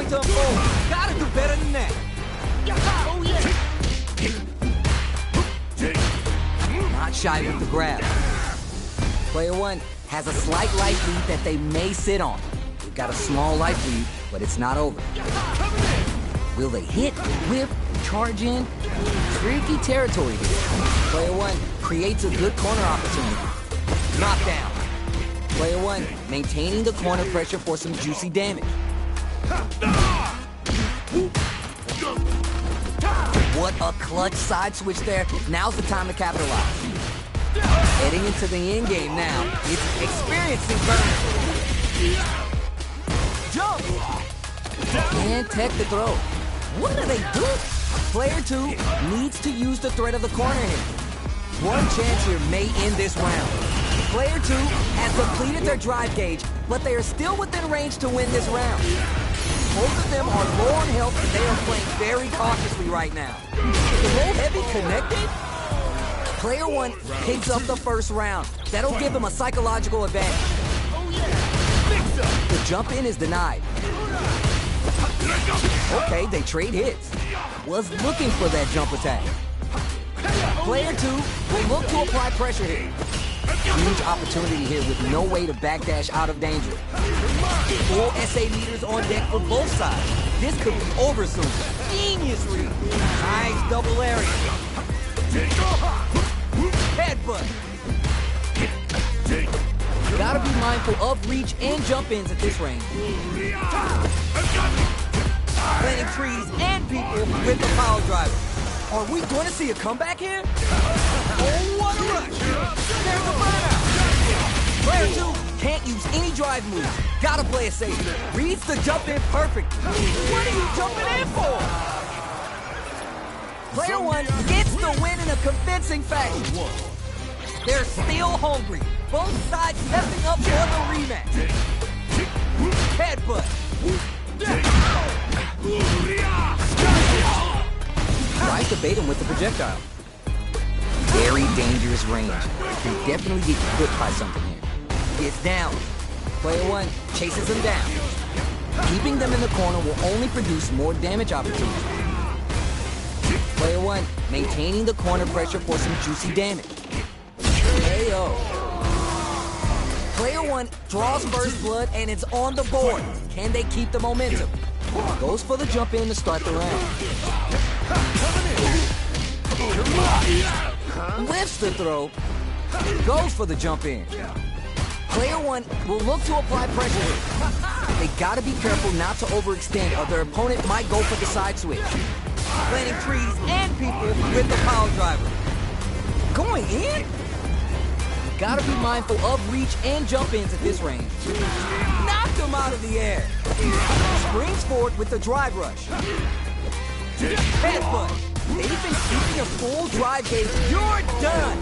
to unfold. Gotta do better than that. Oh, yeah. Not shy with the grab. Player one has a slight life lead that they may sit on. They've got a small life lead, but it's not over. Will they hit, whip, charge in? Tricky territory here. Player one creates a good corner opportunity. Knockdown. Player one maintaining the corner pressure for some juicy damage. What a clutch side switch there. Now's the time to capitalize. Heading into the end game now. It's experiencing burn. Jump! And tech the throw. What are they doing? Player two needs to use the threat of the corner here. One chance here may end this round. Player two has depleted their drive gauge, but they are still within range to win this round. Both of them are low on health, and they are playing very cautiously right now. Is the roll heavy connected? Player one picks up the first round. That'll give him a psychological advantage. The jump in is denied. Okay, they trade hits. Was looking for that jump attack. Player two will look to apply pressure here. Huge opportunity here with no way to backdash out of danger. Full SA meters on deck for both sides. This could be over soon. Genius read. Nice double area. Headbutt. Gotta be mindful of reach and jump ins at this range. Planting trees and people with the power driver. Are we going to see a comeback here? Oh, what a rush! There's the burnout! Player two can't use any drive moves. Gotta play it safe. Reads the jump in perfect. What are you jumping in for? Player one gets the win in a convincing fashion. They're still hungry. Both sides stepping up for the rematch. Headbutt. Tries to bait him with the projectile. Very dangerous range. Can definitely get hit by something here. Gets down. Player one chases him down. Keeping them in the corner will only produce more damage opportunities. Player one maintaining the corner pressure for some juicy damage. KO. Player one draws first blood and it's on the board. Can they keep the momentum? Goes for the jump in to start the round. Lifts the throw. Goes for the jump in. Player one will look to apply pressure here. They gotta be careful not to overextend or their opponent might go for the side switch. Planting trees and people with the power driver. Going in? Gotta be mindful of reach and jump ins at this range. Knocked him out of the air. Springs forward with the drive rush. Headbutt. They've been keeping a full drive gauge. You're done.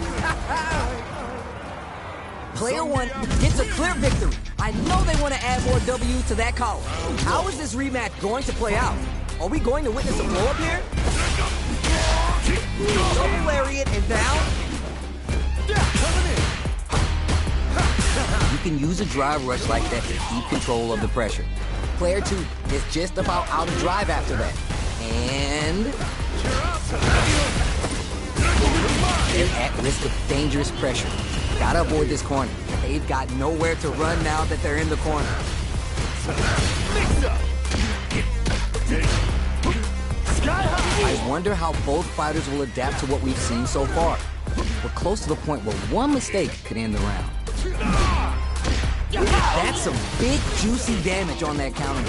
Player one gets a clear victory. I know they want to add more W's to that column. How is this rematch going to play out? Are we going to witness a blow-up here? Double lariat and down. You can use a drive rush like that to keep control of the pressure. Player two is just about out of drive after that. And they're at risk of dangerous pressure. Gotta avoid this corner. They've got nowhere to run now that they're in the corner. I wonder how both fighters will adapt to what we've seen so far. We're close to the point where one mistake could end the round. That's some big, juicy damage on that counter.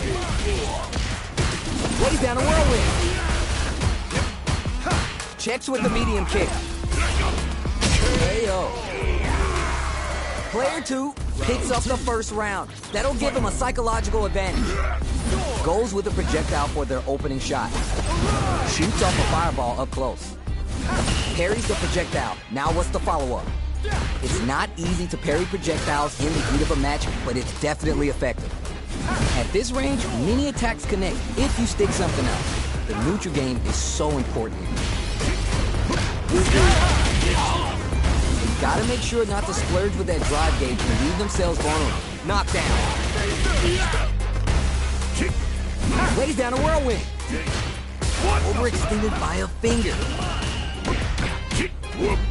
Lays down a whirlwind. Checks with the medium kick. KO. Player two picks up the first round. That'll give him a psychological advantage. Goes with the projectile for their opening shot. Shoots off a fireball up close. Parries the projectile. Now what's the follow-up? It's not easy to parry projectiles in the heat of a match, but it's definitely effective. At this range, many attacks connect if you stick something out. The neutral game is so important. You've got to make sure not to splurge with that drive gauge and leave themselves vulnerable. Knockdown. Lays down a whirlwind. Overextended by a finger.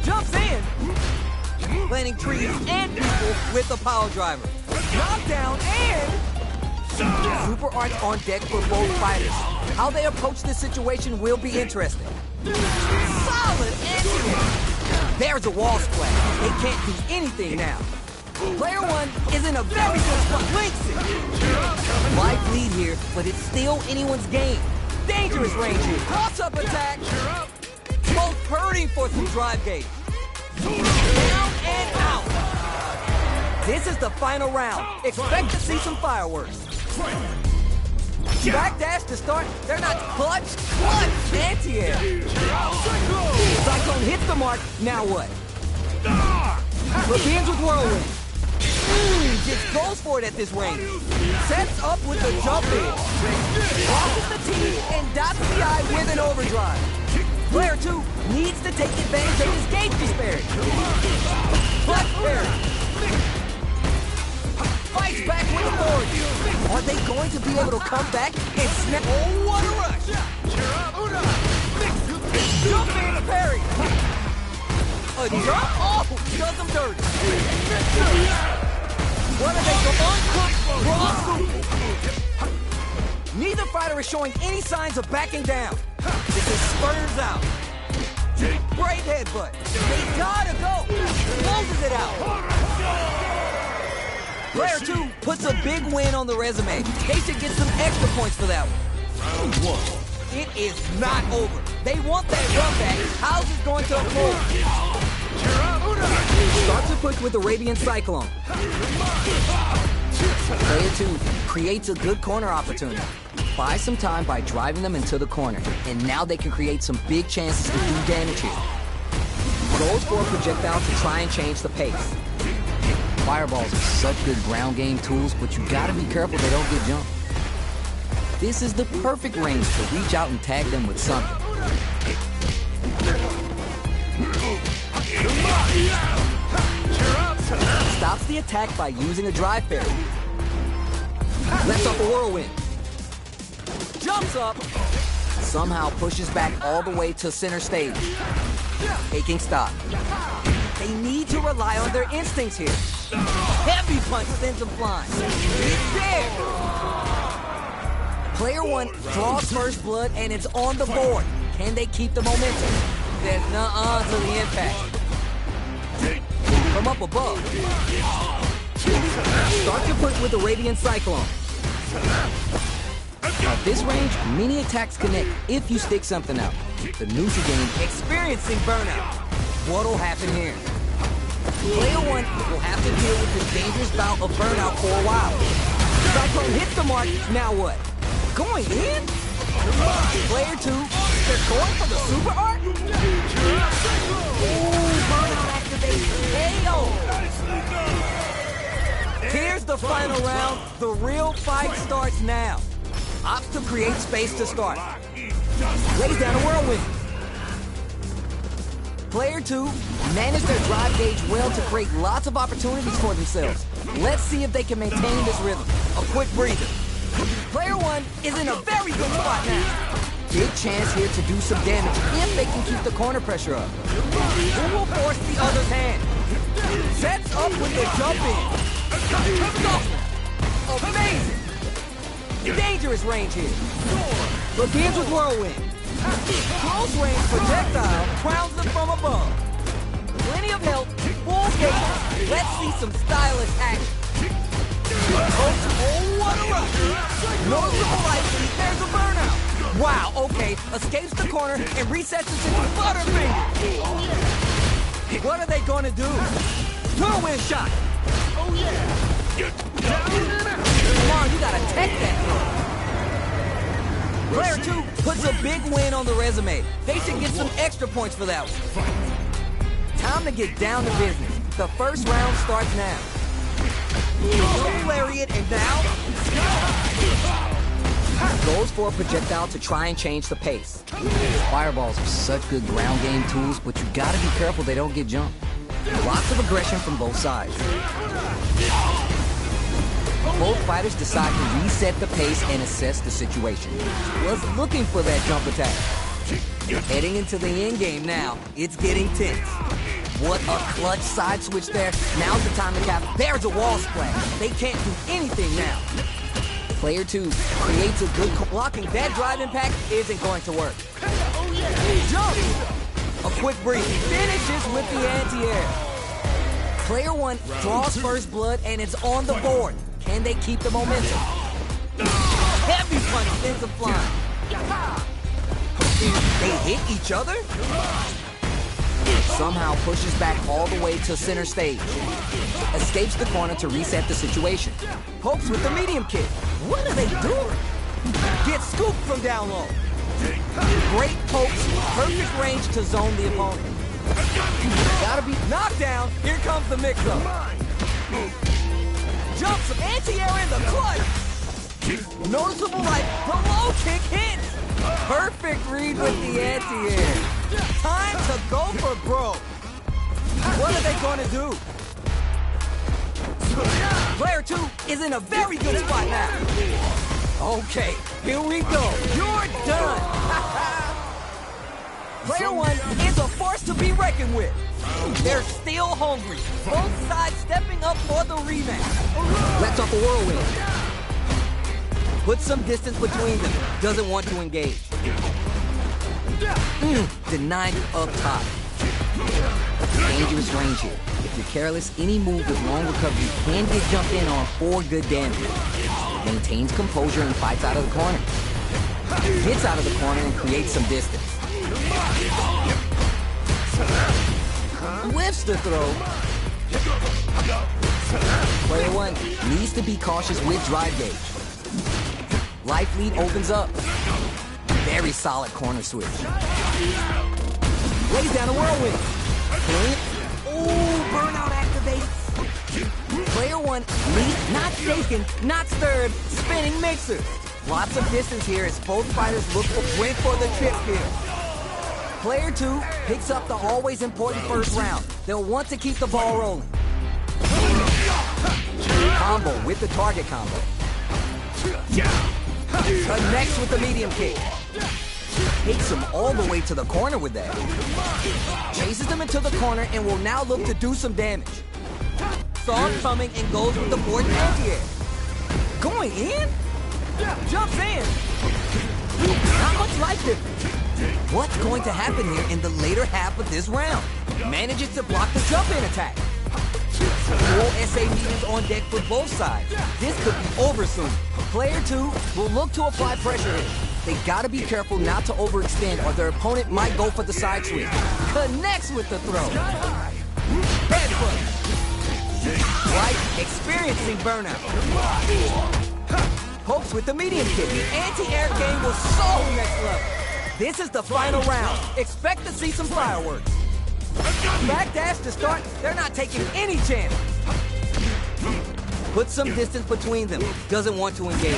Jumps in. Planting trees and people with a power driver. Knockdown and... Super arts on deck for both fighters. How they approach this situation will be interesting. Solid anti-air. There's a wall splash. They can't do anything now. Player one is in a very good spot. Links it. Life lead here, but it's still anyone's game. Dangerous range here. Toss-up attack. Both hurting for some drive gauge. Down and out. This is the final round. Expect to see some fireworks. Backdash to start. They're not clutch. Anti-air. Cyclone hits the mark. Now what? Begins with whirlwind. Just goes for it at this range. Sets up with the jump in. Crosses the T and dots the I with an overdrive. Player two needs to take advantage of his gauge disparity. Flex parry. Fights back with authority. Are they going to be able to come back and snap? Oh, what a rush! Jump in, parry. A jump? Oh, does them dirty. What are they going? Uncooked raw soup. Neither fighter is showing any signs of backing down. This is spurs out. Great headbutt. They gotta go. Closes it out. Player two puts a big win on the resume. They should get some extra points for that one. Round one. It is not over. They want that run back. How's it going to unfold? Starts to push with the Arabian Cyclone. Player two creates a good corner opportunity. Buys some time by driving them into the corner. And now they can create some big chances to do damage here. Goes for a projectile to try and change the pace. Fireballs are such good ground game tools, but you gotta be careful they don't get jumped. This is the perfect range to reach out and tag them with something. Stops the attack by using a drive parry. Lets off a whirlwind. Jumps up. Somehow pushes back all the way to center stage. Taking stock. They need to rely on their instincts here. Heavy punch sends them flying. It's there. Player one draws first blood and it's on the board. Can they keep the momentum? There's nuh-uh to the impact. From up above. Start to push with the Arabian Cyclone. At this range, many attacks connect if you stick something out. The neutral game experiencing burnout. What'll happen here? Player one will have to deal with this dangerous bout of burnout for a while. Cyclone hits the mark. Now what? Going in? Player two, they're going for the super art? Ooh, burnout activation. KO. Here's the final round. The real fight starts now. Opts to create space to start. Lays down a whirlwind. Player two managed their drive gauge well to create lots of opportunities for themselves. Let's see if they can maintain this rhythm. A quick breather. Player one is in a very good spot now. Big chance here to do some damage if they can keep the corner pressure up. Who will force the other's hand? Sets up with the jump in. Amazing. Dangerous range here. Begins with whirlwind. Close range projectile crowns them from above. Plenty of help, full gauge. Let's see some stylish action. Oh, what a rush. Noticeable light speed, there's a burnout. Wow, okay, escapes the corner and resets it into Butterfinger. What are they gonna do? Whirlwind shot. Oh yeah. Come on, you gotta tech that. Player two puts a big win on the resume. They should get some extra points for that one. Time to get down to business. The first round starts now. Little lariat and now goes for a projectile to try and change the pace. Fireballs are such good ground game tools, but you gotta be careful they don't get jumped. Lots of aggression from both sides. Both fighters decide to reset the pace and assess the situation. Was looking for that jump attack. Heading into the end game now, it's getting tense. What a clutch side switch there. Now's the time to cap. There's a wall splash. They can't do anything now. Player 2 creates a good blocking. That drive impact isn't going to work. Jump! A quick breathe. Finishes with the anti-air. Player 1 draws first blood and it's on the board. Can they keep the momentum? Heavy punch sends him flying. They hit each other? Somehow pushes back all the way to center stage. Escapes the corner to reset the situation. Pokes with the medium kick. What are they doing? Gets scooped from down low. Great pokes, perfect range to zone the opponent. Gotta be knocked down. Here comes the mix-up. Jumps anti-air in the clutch. Noticeable like the low kick hits. Perfect read with the anti-air. Time to go for broke. What are they going to do? Player 2 is in a very good spot now. Okay, here we go. You're done. Player 1 is a force to be reckoned with. They're still hungry. Both sides stepping up for the rematch. Let's off a whirlwind. Put some distance between them. Doesn't want to engage. Denied up top. Dangerous range here. If you're careless, any move with long recovery can get jumped in on for good damage. Maintains composure and fights out of the corner. Gets out of the corner and creates some distance. Whiffs the throw. Player 1 needs to be cautious with drive gauge. Life lead opens up. Very solid corner switch. Lays down a whirlwind. Oh, burnout activates. Player 1 leads, not shaken, not stirred, spinning mixer. Lots of distance here as both fighters went for the trip here. Player 2 picks up the always important first round. They'll want to keep the ball rolling. Combo with the target combo. Connects with the medium kick. Takes him all the way to the corner with that. Chases them into the corner and will now look to do some damage. Saw him coming and goes with the fourth anti-air. Going in? Jumps in. Not much life difference. What's going to happen here in the later half of this round? Manages to block the jump-in attack. Full SA meters on deck for both sides. This could be over soon. Player 2 will look to apply pressure here. They gotta be careful not to overextend or their opponent might go for the side switch. Connects with the throw. Headbutt. Right, experiencing burnout. Pokes with the medium kick. The anti-air game was so next level. This is the final round. Expect to see some fireworks. Backdash to start. They're not taking any chance. Put some distance between them. Doesn't want to engage.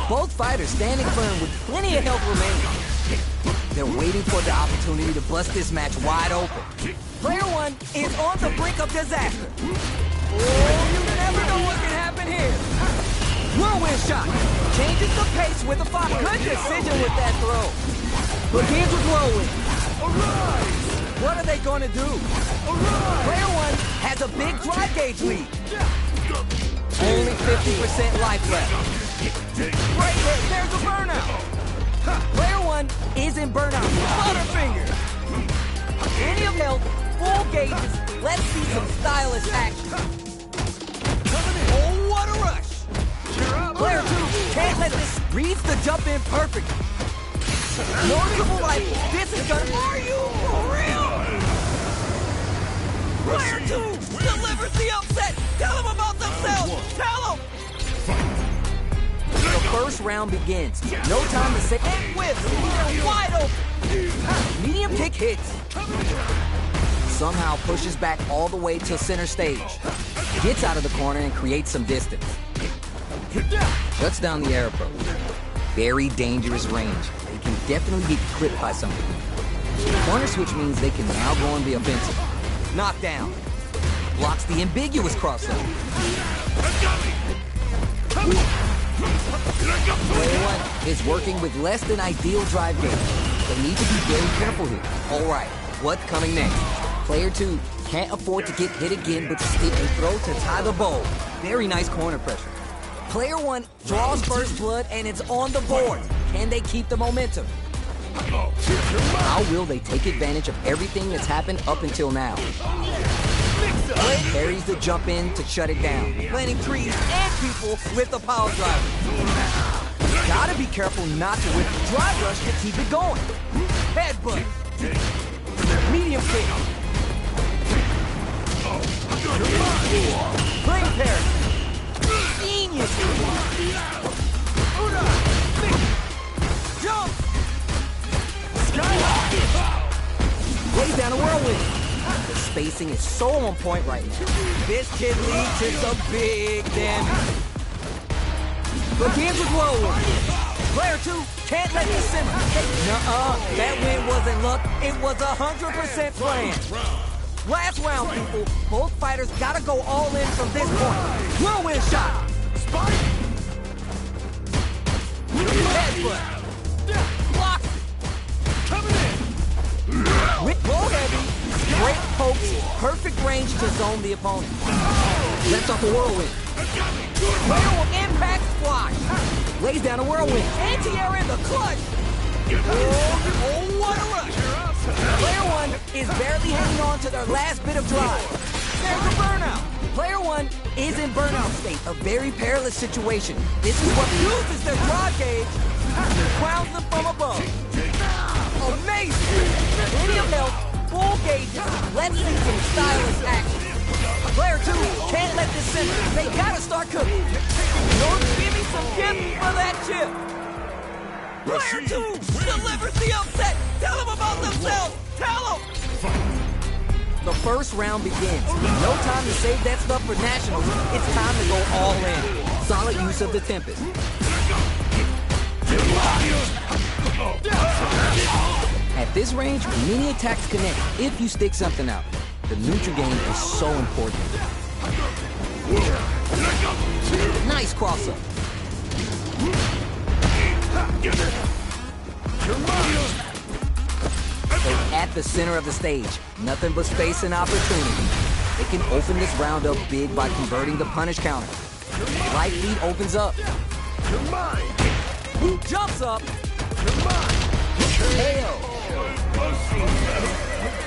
Both fighters standing firm with plenty of health remaining. They're waiting for the opportunity to bust this match wide open. Player 1 is on the brink of disaster. Oh, you never know what can happen here. Whirlwind shot. Changes the pace with a foul. Good decision with that throw. Begins with whirlwind. What are they going to do? Player 1 has a big drive gauge lead. Only 50% life left. Right there, there's a burnout. Player 1 is in burnout. Butterfinger. Any of health, full gauges. Let's see some stylish action. Oh, what a rush. Player 2 can't let this. Reads the jump in perfectly. Noticeable life. This is gonna. Are you for real? Player 2 delivers the upset. Tell them about themselves. Tell them. The first round begins. No time to say. And whips. They're wide open. Medium kick hits. Somehow pushes back all the way to center stage. Gets out of the corner and creates some distance. Shuts down the air approach. Very dangerous range. They can definitely get clipped by something. Corner switch means they can now go on the offensive. Knockdown. Blocks the ambiguous crossover. Player 1 is working with less than ideal drive gauge. They need to be very careful here. All right, what's coming next? Player 2 can't afford to get hit again with stick and throw to tie the bowl. Very nice corner pressure. Player 1 draws first blood and it's on the board. Can they keep the momentum? How will they take advantage of everything that's happened up until now? Player carries the jump in to shut it down, planting trees and people with the power driver. Gotta be careful not to whip the drive rush to keep it going. Headbutt. Medium kick. Fling parry. Genius. Jump. Skylock. Lays down a whirlwind. The spacing is so on point right now. This kid leads to some big damage. Begins with whirlwind. Player 2 can't let this simmer. Nuh-uh, that win wasn't luck. It was 100% planned. Last round, people. Both fighters gotta go all in from this point. Whirlwind shot. Spike. Headbutt. Blocks it. Coming in. Roll heavy. Great pokes. Perfect range to zone the opponent. Lets off a whirlwind. Player 1 impact squash. Lays down a whirlwind. Anti-air in the clutch. Oh, what a rush. Player 1 is barely hanging on to their last bit of drive. There's a burnout. Player 1 is in burnout state, a very perilous situation. This is what uses their drive gauge. Crowns them from above. Amazing. Plenty of health, full gauges. Let's see some stylish action. Player 2 can't let this simmer. They gotta start cooking. Don't give me some gift for that chip. Player 2 delivers the upset. Tell them about themselves. Tell them. The first round begins. No time to save that stuff for nationals. It's time to go all in. Solid use of the Tempest. At this range, many attacks connect if you stick something out. The neutral game is so important. Nice cross-up. They're at the center of the stage. Nothing but space and opportunity. They can open this round up big by converting the punish counter. Right lead opens up. Jumps up. KO.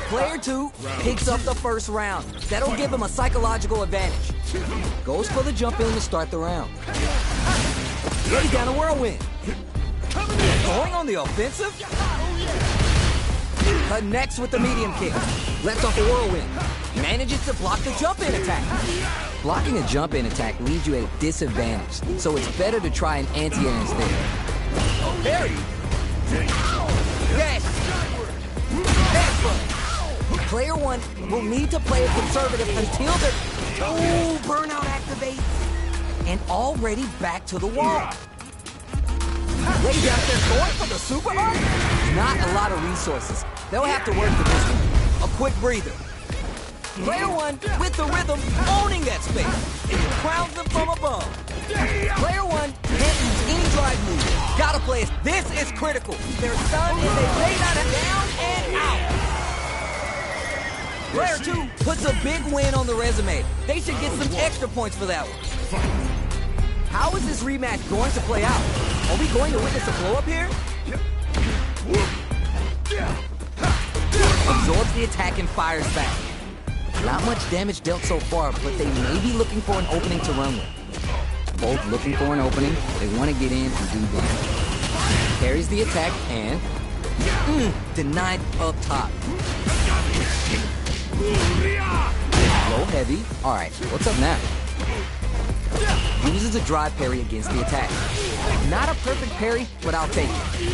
Player 2 picks up the first round. That'll give him a psychological advantage. Goes for the jump in to start the round. Lays down a whirlwind. Going on the offensive. Connects with the medium kick. Lets off a whirlwind. Manages to block the jump-in attack. Blocking a jump-in attack leaves you at a disadvantage, so it's better to try an anti-air instead. Parry. Yes. Headbutt. Player 1 will need to play it conservative until the burnout activates. And already back to the wall. Lay down there going for the super hard. Not a lot of resources. They'll have to work for this one. A quick breather. Player 1 with the rhythm, owning that space. It crowns them from above. Player 1 can't use any drive move. Gotta play it. This is critical. Their stun is a lay down and down and out. Player 2 puts a big win on the resume. They should get some extra points for that one. How is this rematch going to play out? Are we going to witness a blow-up here? Absorbs the attack and fires back. Not much damage dealt so far, but they may be looking for an opening to run with. Both looking for an opening. They want to get in and do damage. Carries the attack and... denied up top. Low heavy. Alright, what's up now? Uses a drive parry against the attack. Not a perfect parry, but I'll take it.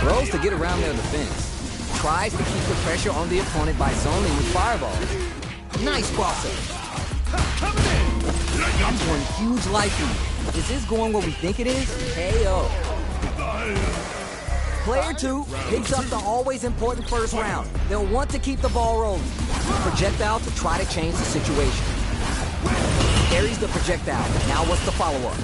Throws to get around their defense. Tries to keep the pressure on the opponent by zoning with fireballs. Nice crossover. I'm going huge life lead. Is this going where we think it is? KO. Player 2 picks up the always important first round. They'll want to keep the ball rolling. Projectile to try to change the situation. parries the projectile. Now what's the follow-up?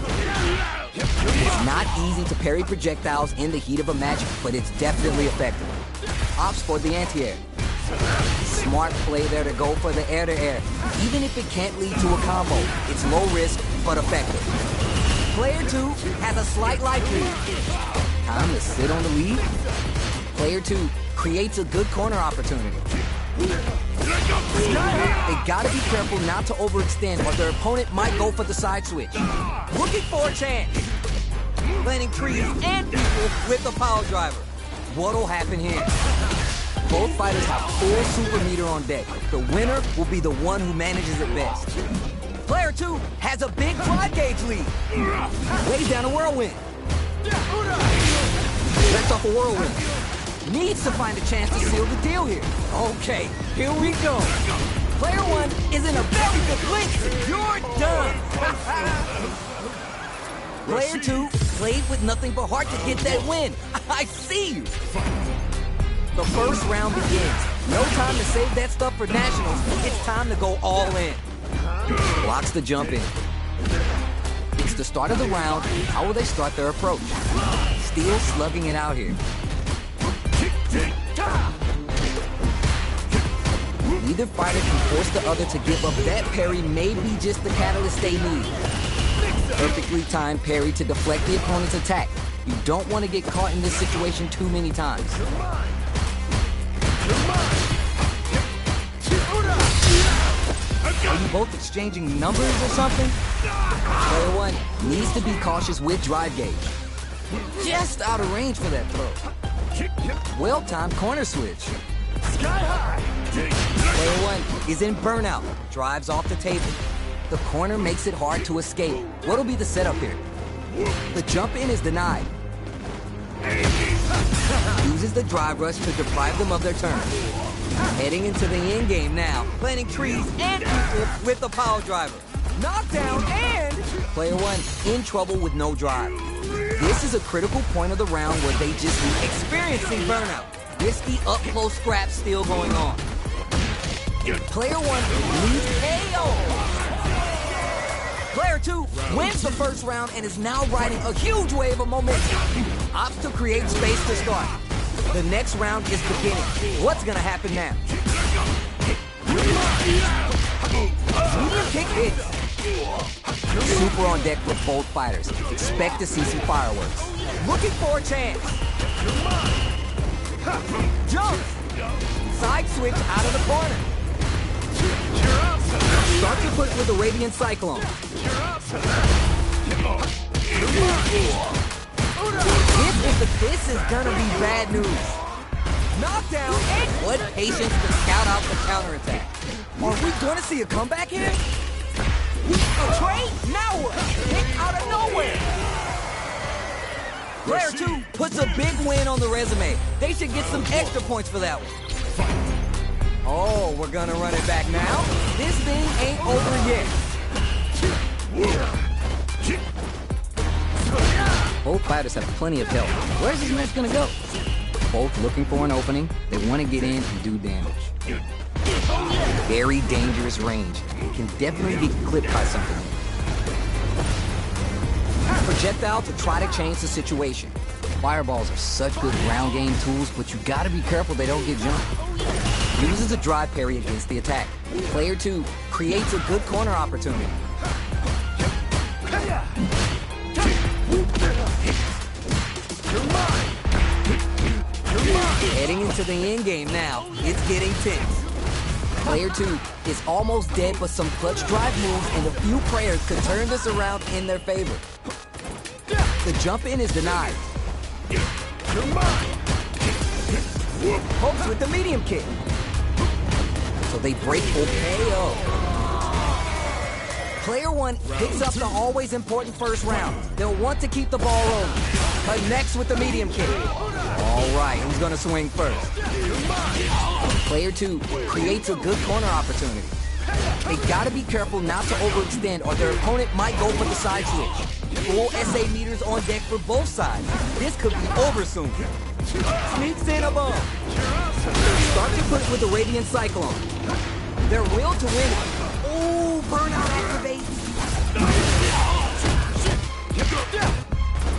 It's not easy to parry projectiles in the heat of a match, but it's definitely effective. Opts for the anti-air. Smart play there to go for the air-to-air. Even if it can't lead to a combo, it's low risk, but effective. Player 2 has a slight life lead. Time to sit on the lead. Player 2 creates a good corner opportunity. They gotta be careful not to overextend or their opponent might go for the side switch. Looking for a chance. Landing trees and people with the power driver. What'll happen here? Both fighters have full super meter on deck. The winner will be the one who manages it best. Player 2 has a big drive gauge lead. Lays down a whirlwind. Lets off a whirlwind. Needs to find a chance to seal the deal here. Okay, here we go. Player 1 is in a very good place. You're done. Player 2 played with nothing but heart to get that win. I see you. The first round begins. No time to save that stuff for nationals. It's time to go all in. Blocks the jump in. It's the start of the round. How will they start their approach? Still slugging it out here. Neither fighter can force the other to give up. That parry may be just the catalyst they need. Perfectly timed parry to deflect the opponent's attack. You don't want to get caught in this situation too many times. Are you both exchanging numbers or something? Player 1 needs to be cautious with drive gauge. Just out of range for that throw. Well-timed corner switch. Player 1 is in burnout. Drives off the table. The corner makes it hard to escape. What'll be the setup here? The jump in is denied. Uses the drive rush to deprive them of their turn. Heading into the end game now. Planting trees and people with the power driver. Knockdown and... Player 1 in trouble with no drive. This is a critical point of the round where they just be experiencing burnout. Risky up-close scraps still going on. Player 1 leads KO. Player 2 wins the first round and is now riding a huge wave of momentum. Opts to create space to start. The next round is beginning. What's gonna happen now? Medium kick hits. Super on deck for both fighters. Expect to see some fireworks. Looking for a chance. Jump. Side switch out of the corner. Start to push with the Radiant Cyclone. This is gonna be bad news. Knockdown and what patience to scout out the counterattack. Are we gonna see a comeback here? A trade? Now what? Kick out of nowhere. Player 2 puts a big win on the resume. They should get some extra points for that one. Oh, we're gonna run it back now? This thing ain't over yet. Both fighters have plenty of health. Where's this match gonna go? Both looking for an opening. They want to get in and do damage. Very dangerous range. Can definitely be clipped by something. Projectile to try to change the situation. Fireballs are such good ground game tools, but you gotta be careful they don't get jumped. Uses a drive parry against the attack. Player 2 creates a good corner opportunity. Heading into the end game now. It's getting tense. Player 2 is almost dead, but some clutch drive moves and a few prayers could turn this around in their favor. The jump in is denied. Hopes with the medium kick. So they break for KO. Player 1 picks up the always important first round. They'll want to keep the ball rolling. Connects with the medium kick. All right, who's gonna swing first? Player 2 creates a good corner opportunity. They gotta be careful not to overextend or their opponent might go for the side switch. Full SA meters on deck for both sides. This could be over soon. Sneaks in a bomb. Start to put with the Radiant Cyclone. Their will to win. Ooh, burnout activates.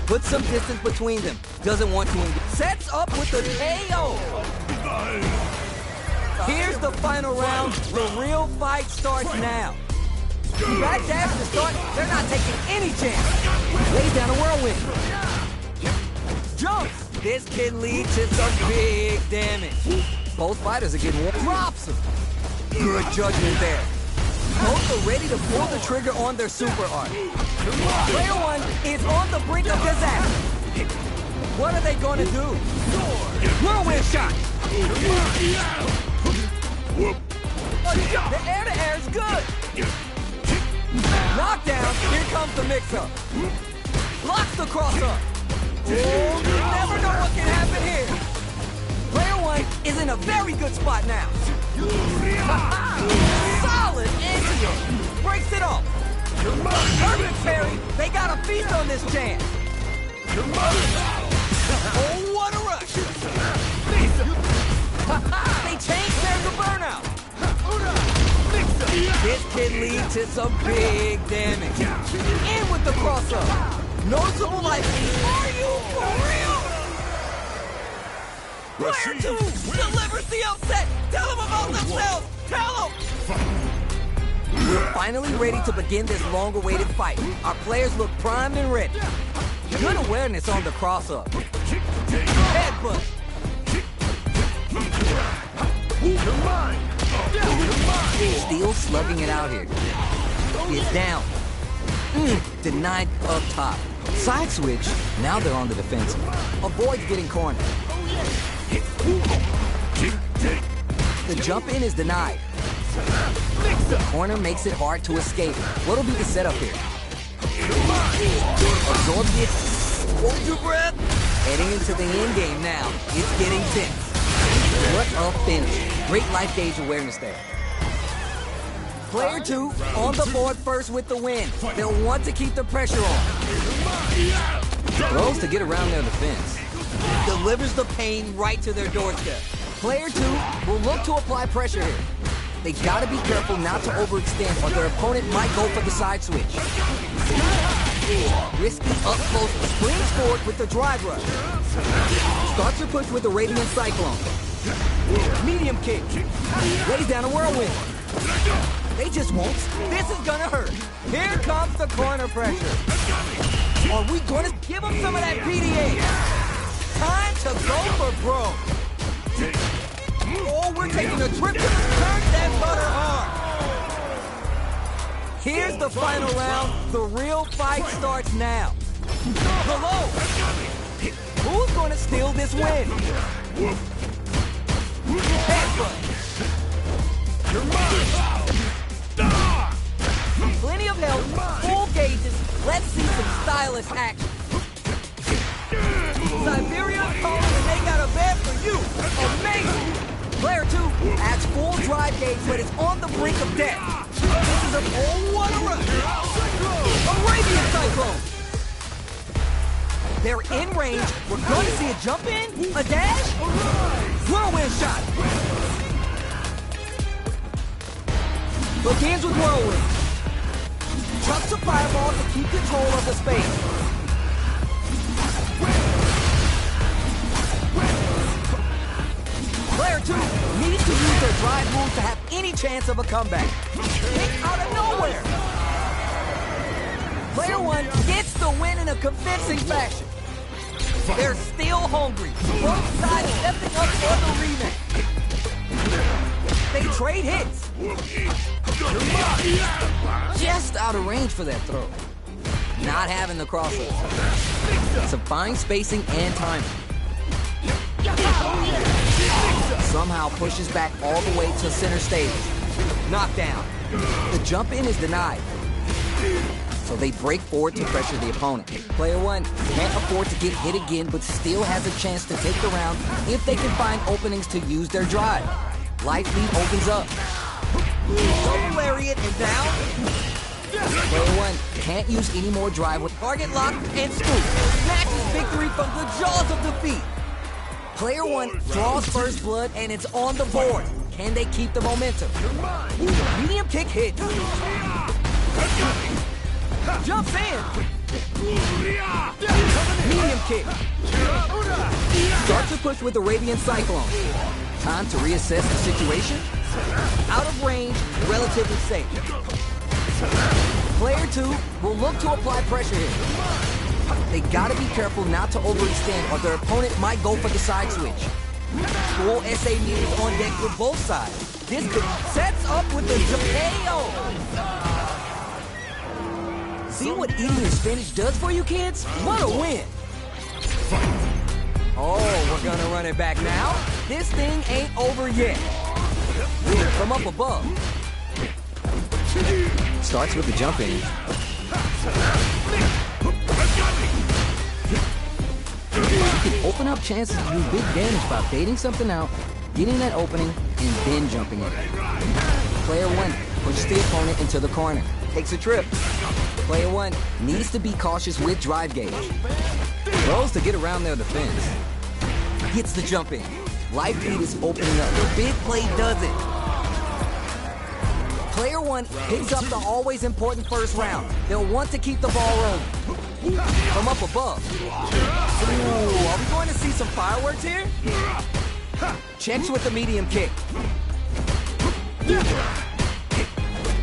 Put some distance between them. Doesn't want to engage. Sets up with the KO. Here's the final round. The real fight starts now. Backdash to start. They're not taking any chance. Lays down a whirlwind. Jumps. This can lead to some big damage. Both fighters are getting warm. Drops him. Good judgment there. Both are ready to pull the trigger on their super art. Player one is on the brink of disaster. What are they going to do? Whirlwind shot. The air-to-air is good. Knockdown. Here comes the mix-up. Blocks the cross-up. Oh, you never know what can happen here. Player one is in a very good spot now. Solid anti-air. Breaks it off. Perfect parry. They got a feast on this chance. Oh, what a rush. They changed their to burnout. This can lead to some big damage. In with the cross-up. Noticeable life lead. Are you for real? Player two delivers the upset. Tell them about themselves. Tell them. We're finally ready to begin this long-awaited fight. Our players look primed and ready. Good awareness on the cross-up. Headbutt. Still slugging it out here. It's down. Denied up top. Side switch. Now they're on the defensive. Avoids getting cornered. The jump in is denied. The corner makes it hard to escape. What'll be the setup here? Absorbs it. Hold your breath. Heading into the end game now. It's getting tense. What a finish. Great life gauge awareness there. Player two on the board first with the win. They'll want to keep the pressure on. Throws to get around their defense. Delivers the pain right to their doorstep. Player two will look to apply pressure here. They gotta be careful not to overextend or their opponent might go for the side switch. Risky up close, springs forward with the drive rush. Starts her push with the Radiant Cyclone. Medium kick. Lays down a whirlwind. They just won't. This is gonna hurt. Here comes the corner pressure. Are we gonna give them some of that PDA? Time to go for broke. Oh, we're taking a trip to turn that butter hard. Here's the final round. The real fight starts now. Hello. Who's gonna steal this win? Headbutt. Plenty of health, full gauges. Let's see some stylish action. Siberia calls and they got a bed for you. Amazing. Player two adds full drive gauge, but is on the brink of death. This is a what a rush. Arabian Cyclone. They're in range. We're going to see a jump in, a dash, whirlwind shot. Begins with whirlwind. Chucks a fireball to keep control of the space. Player two needs to use their drive move to have any chance of a comeback. Kick out of nowhere. Player one gets the win in a convincing fashion. They're still hungry. Both sides stepping up for the rematch. They trade hits. Just out of range for that throw. Not having the crossover. Supplying spacing and timing. Somehow pushes back all the way to center stage. Knockdown. The jump in is denied. So they break forward to pressure the opponent. Player one can't afford to get hit again, but still has a chance to take the round if they can find openings to use their drive. Life lead opens up. Double lariat and down. Player one can't use any more drive with target lock and scoop. Snatches victory from the jaws of defeat. Player one draws first blood and it's on the board. Can they keep the momentum? Medium kick hits. Jumps in. Medium kick. Starts to push with the Arabian Cyclone. Time to reassess the situation. Out of range, relatively safe. Player 2 will look to apply pressure here. They gotta be careful not to overextend or their opponent might go for the side switch. Full SA meters on deck for both sides. This could sets up with the KO. See what eating your spinach does for you kids? What a win! Oh, we're gonna run it back now. This thing ain't over yet. Win from up above. Starts with the jump in. You can open up chances to do big damage by baiting something out, getting that opening, and then jumping in. Player 1 pushes the opponent into the corner. Takes a trip. Player 1 needs to be cautious with drive gauge. Throws to get around their defense. Gets the jump in. Life lead is opening up. The big play does it. Player 1 picks up the always important first round. They'll want to keep the ball rolling. From up above. Ooh, are we going to see some fireworks here? Checks with the medium kick.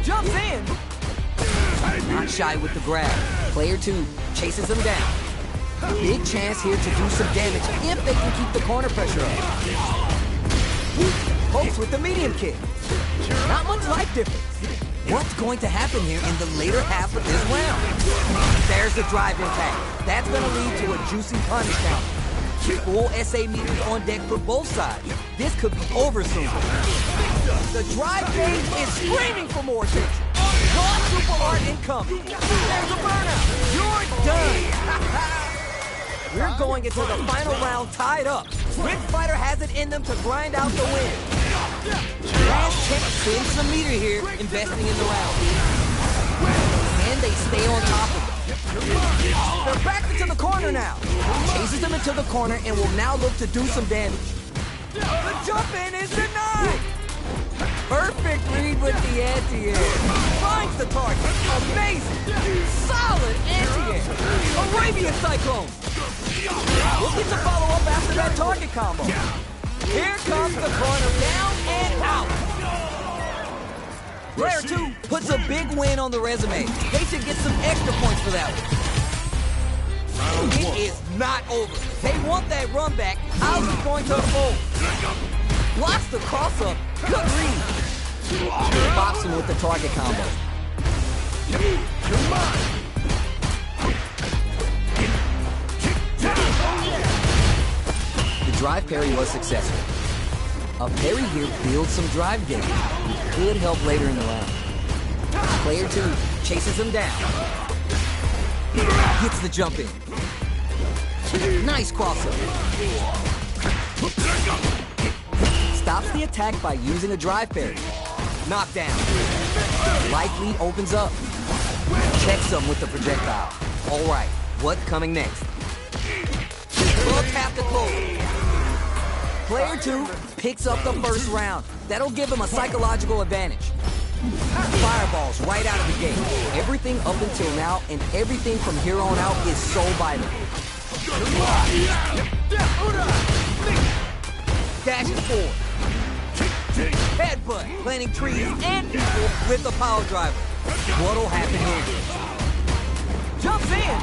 Jumps in. Not shy with the grab. Player 2 chases him down. Big chance here to do some damage if they can keep the corner pressure up. Pokes with the medium kick. Not much life difference. What's going to happen here in the later half of this round? There's the drive impact. That's going to lead to a juicy punish count. Full SA meters on deck for both sides. This could be over soon. The drive gauge is screaming for more attention. Raw super hard incoming. There's a burnout. You're done. We're going into the final round tied up. Which fighter has it in them to grind out the win? Last check spins some meter here, investing in the round. And they stay on top of it. They're back into the corner now. Chases them into the corner and will now look to do some damage. The jump in is denied. Perfect read with the anti-air. Finds the target. Amazing. Solid anti-air. Arabian Cyclone. We'll get to follow up after that target combo. Here comes the corner, down and out. Player 2 puts a big win on the resume. They should get some extra points for that one. It is not over. They want that run back. How's it going to unfold? Blocks the cross-up. Good read. Bops him with the target combo. The drive parry was successful. A parry here builds some drive gauge, which could help later in the round. Player 2 chases him down. Gets the jump in. Nice crossover. Stops the attack by using a drive parry. Knockdown. Life lead opens up. Checks him with the projectile. All right, what's coming next? We'll tap the close. Player 2 picks up the first round. That'll give him a psychological advantage. Fireballs right out of the gate. Everything up until now and everything from here on out is so vital. Dashes forward. Headbutt, planting trees and people with the power driver. What'll happen here? Jumps in.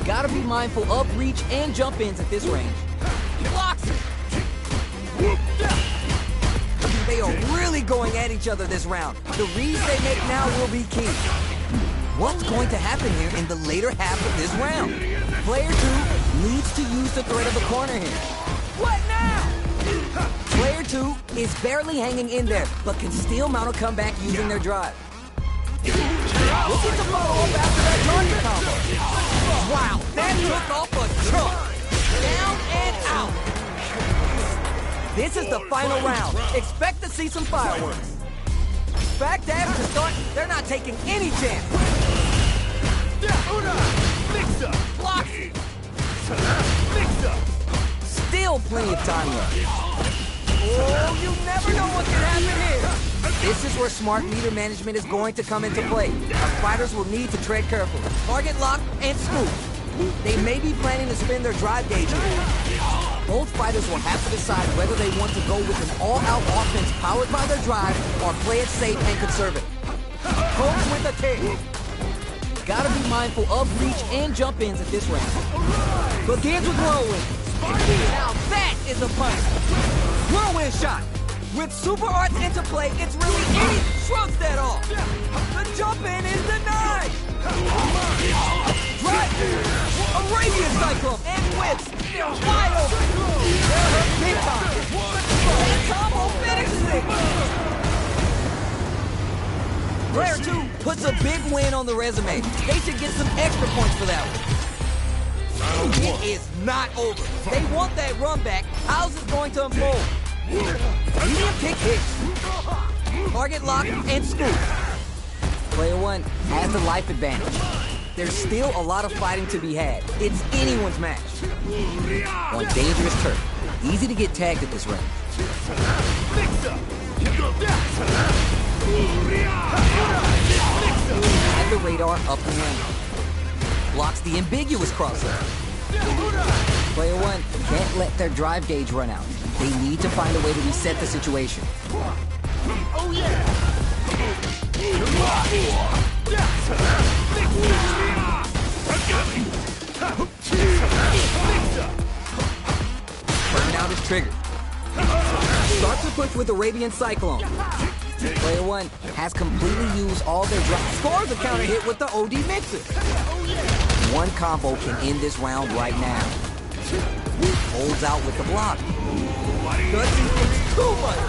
Gotta be mindful of reach and jump ins at this range. Blocks it. They are really going at each other this round. The reads they make now will be key. What's going to happen here in the later half of this round? Player 2 needs to use the threat of the corner here. What now? Player 2 is barely hanging in there, but can still mount a comeback using their drive. We'll get to follow up after that target combo. Wow, that took off a chunk. Down and out. This is the final round. Expect to see some fireworks. Fact after the start, they're not taking any chance. Blocks it. Still plenty of time left. Oh, you never know what can happen here. This is where smart meter management is going to come into play. Our fighters will need to tread carefully. Target lock and scoop. They may be planning to spin their drive gauge here. Both fighters will have to decide whether they want to go with an all-out offense powered by their drive or play it safe and conservative. Coach with a kick. Gotta be mindful of reach and jump ins at this round. Begins with whirlwind. Now that is a punch. Whirlwind shot. With super arts into play, it's really easy. Shrugs that off. The jump in is denied. Drive. Arabian cyclone and whips. Wide open. They're hurt big time. That combo finishes it. Player 2 puts a big win on the resume. They should get some extra points for that one. It is not over. They want that run back. How's it going to unfold? Medium kick hits. Target lock and scoop. Player 1 has the life advantage. There's still a lot of fighting to be had. It's anyone's match. On dangerous turf. Easy to get tagged at this range. At the radar up and in. Blocks the ambiguous crossover. Player 1 can't let their drive gauge run out. They need to find a way to reset the situation. Oh yeah! Burnout is triggered. Starts to push with Arabian Cyclone. Player 1 has completely used all their drive. Scores a counter hit with the OD Mixer. One combo can end this round right now. Holds out with the block. Gutsy thinks too much.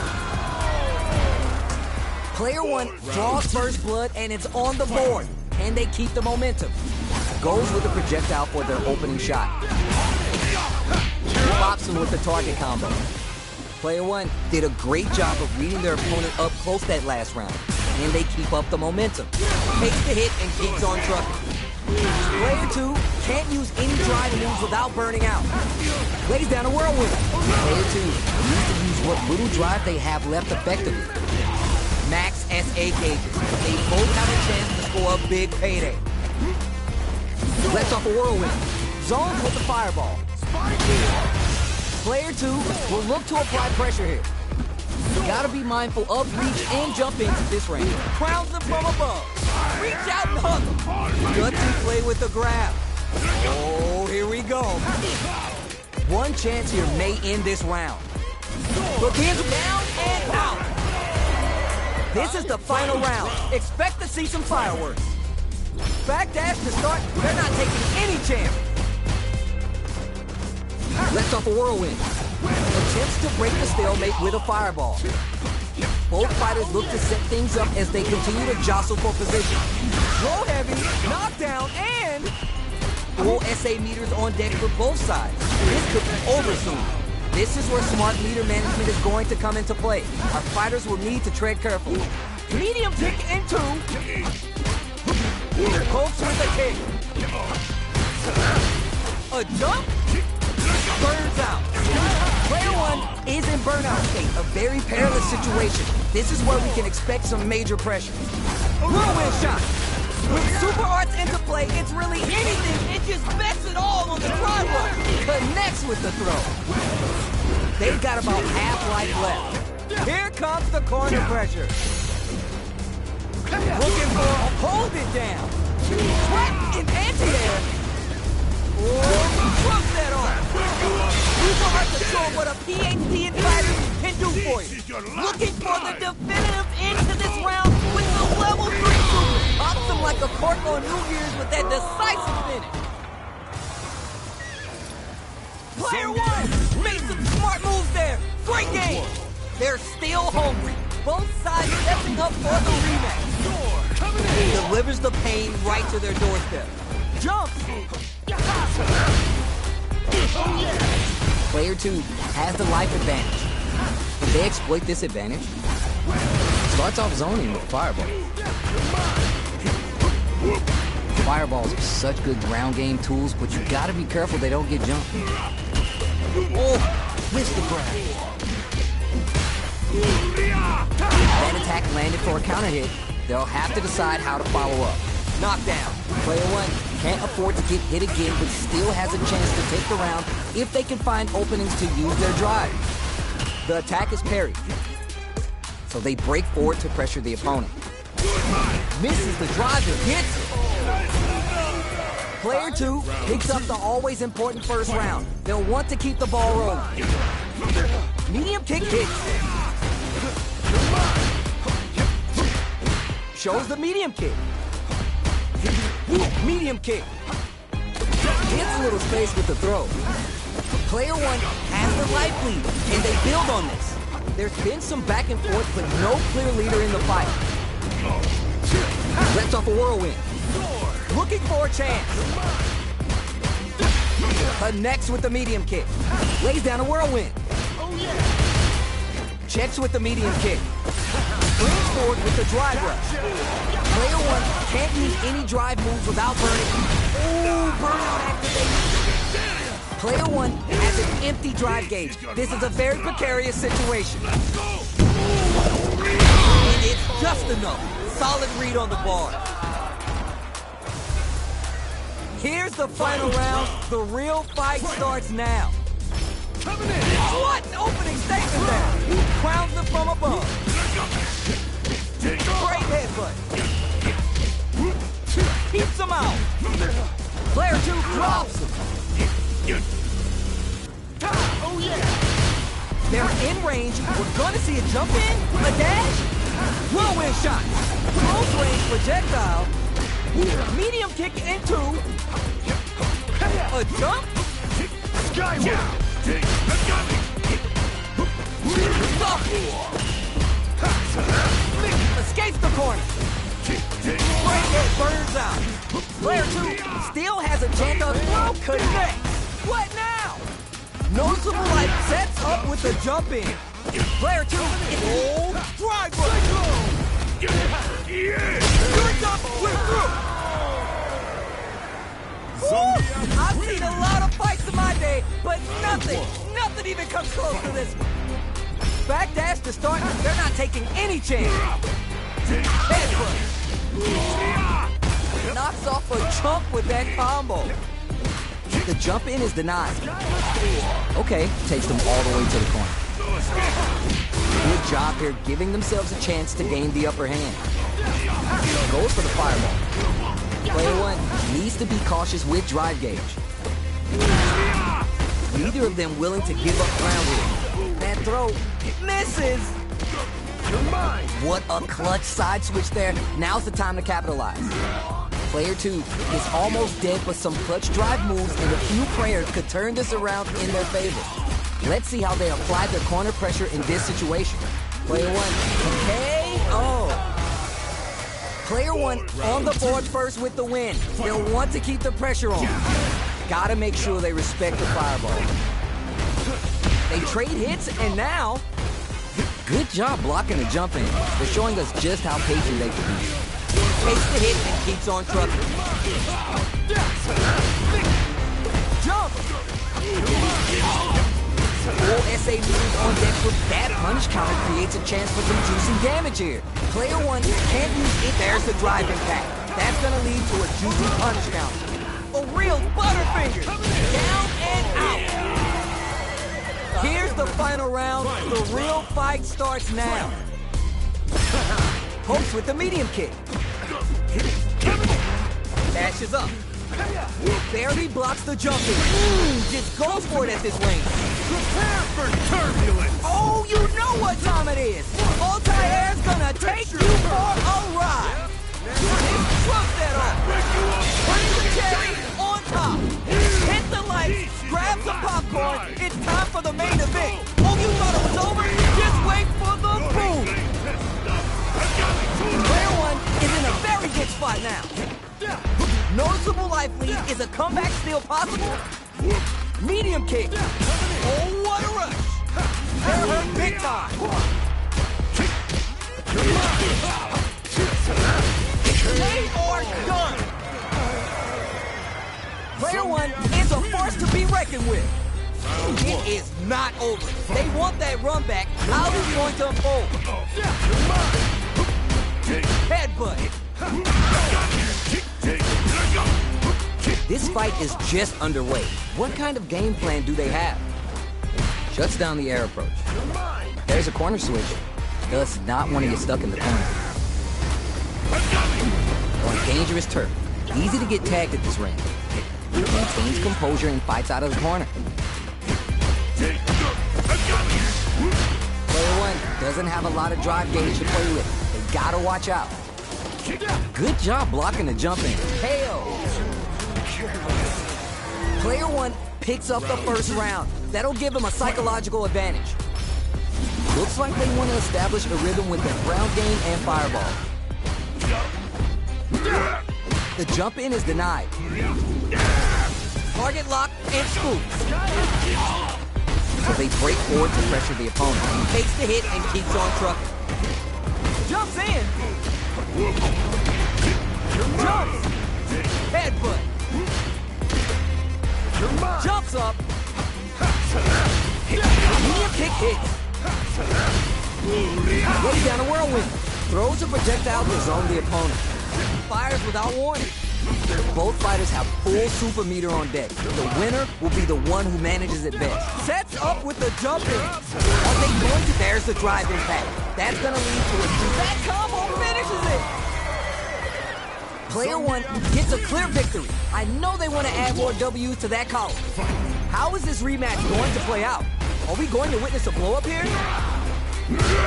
Player 1 draws first blood and it's on the board. And they keep the momentum. Goes with the projectile for their opening shot. Pops him with the target combo. Player 1 did a great job of reading their opponent up close that last round. And they keep up the momentum. Takes the hit and keeps on trucking. Player 2 can't use any drive moves without burning out. Lays down a whirlwind. Player 2 needs to use what little drive they have left effectively. Max SA gauges. They both have a chance to score a big payday. Lets off a whirlwind. Zones with the fireball. Player 2 will look to apply pressure here. Gotta be mindful of reach and jump ins at this range. Crowns them from above. Reach out and hug them. Gutsy play with the grab. Oh, here we go. One chance here may end this round. Begins down and out. This is the final round. Expect to see some fireworks. Backdash to start. They're not taking any chance. Lets off a whirlwind. Attempts to break the stalemate with a fireball. Both fighters look to set things up as they continue to jostle for position. Roll heavy, knockdown, and full SA meters on deck for both sides. This could be over soon. This is where smart meter management is going to come into play. Our fighters will need to tread carefully. Medium kick in 2. Pokes with a kick. A jump? Burns out. Player 1 is in burnout state, a very perilous situation. This is where we can expect some major pressure. Whirlwind shot. With super arts into play, it's really anything. It just bets it all on the driveway. Connects with the throw. They've got about half life left. Here comes the corner pressure. Looking for a hold it down. Sweat in anti-air. Oh, drop that on. You don't have to show what a PhD in fighting can do for you. Looking for the definitive end to this round with the level 3 super. Pops them like a cork on New Year's with that decisive finish. Player 1 made some smart moves there. Great game. They're still hungry. Both sides stepping up for the rematch. Delivers the pain right to their doorstep. Jump. Player 2 has the life advantage. If they exploit this advantage, starts off zoning with Fireball. Fireballs are such good ground game tools, but you gotta be careful they don't get jumped. Oh, missed the grab. That attack landed for a counter hit. They'll have to decide how to follow up. Knockdown. Player one can't afford to get hit again, but still has a chance to take the round if they can find openings to use their drive. The attack is parried, so they break forward to pressure the opponent. Misses the drive and hits it. Player two picks up the always important first round. They'll want to keep the ball rolling. Medium kick hits. Shows the medium kick. Medium kick. Gets a little space with the throw. Player one has the life lead, and they build on this. There's been some back and forth, but no clear leader in the fight. Lets off a whirlwind. Looking for a chance. Connects with the medium kick. Lays down a whirlwind. Checks with the medium kick. Springs forward with the drive rush. Player one can't use any drive moves without burning. Ooh, burnout activation. Player one has an empty drive gauge. This is a very precarious situation. And it's just enough. Solid read on the bar. Here's the final round. The real fight starts now. What opening statement there? Crowns them from above. Great headbutt. Keeps them out. Player two drops them. Oh yeah! They're in range. We're gonna see a jump in, a dash, whirlwind shot, close range projectile, medium kick into a jump, Skyward! escapes the corner. Great hit burns out. Player two still has a chance of throw connect. What now? Noticeable life sets up with the jump in. Player two is old drive rush. Good jump, we're through. Woo! I've seen a lot of fights in my day, but nothing even comes close to this one. Backdash to start, they're not taking any chance. Headbutt. Knocks off a chunk with that combo. The jump in is denied. Okay, takes them all the way to the corner. Good job here, giving themselves a chance to gain the upper hand. Goes for the fireball. Player one needs to be cautious with drive gauge. Neither of them willing to give up ground here. That throw misses. What a clutch side switch there. Now's the time to capitalize. Player two is almost dead, but some clutch drive moves and a few prayers could turn this around in their favor. Let's see how they apply their corner pressure in this situation. Player one, okay, oh. Player one on the board first with the win. They'll want to keep the pressure on. Gotta make sure they respect the fireball. They trade hits, and now, good job blocking a jump in. They're showing us just how patient they can be. Takes the hit and keeps on trucking. Jump! Full SA moves on deck with that punish counter creates a chance for some juicy damage here. Player one can't use it. There's the drive impact. That's gonna lead to a juicy punish counter. A real butterfinger. Down and out. Here's the final round. The real fight starts now. Pokes with the medium kick. Dashes up. Barely blocks the jump in. Just goes for it at this range. Prepare for turbulence! Oh, you know what time it is. Multi-air's gonna take you for a ride. Trump that off. Put the cherry on top. Hit the lights. Grab some popcorn. It's time for the main event. Oh, you thought it was over? Just wait for the boom. Player one is in a very good spot now. Noticeable life lead. Is a comeback still possible? Medium kick. Oh, what a rush. They're hurt big time. They are done. Player one is a force to be reckoned with. It is not over. They want that run back. How is it going to unfold? Headbutt. This fight is just underway. What kind of game plan do they have? Shuts down the air approach. There's a corner switch. Does not want to get stuck in the corner. On dangerous turf. Easy to get tagged at this range. Maintains composure and fights out of the corner. Player one doesn't have a lot of drive gauge to play with. They gotta watch out. Good job blocking the jump in. KO. Player one picks up the first round. That'll give him a psychological advantage. Looks like they want to establish a rhythm with their ground game and fireball. The jump in is denied. Target lock and scoop. So they break forward to pressure the opponent. He takes the hit and keeps on trucking. Jumps in. Jumps. Headbutt. Jumps up. Medium kick hits. Goes down a whirlwind. Throws a projectile to zone the opponent. Fires without warning. Both fighters have full super meter on deck. The winner will be the one who manages it best. Sets up with the jump in. Are they going to? There's the drive impact. That's going to lead to a that combo finishes it. Player one gets a clear victory. I know they want to add more W's to that column. How is this rematch going to play out? Are we going to witness a blow up here?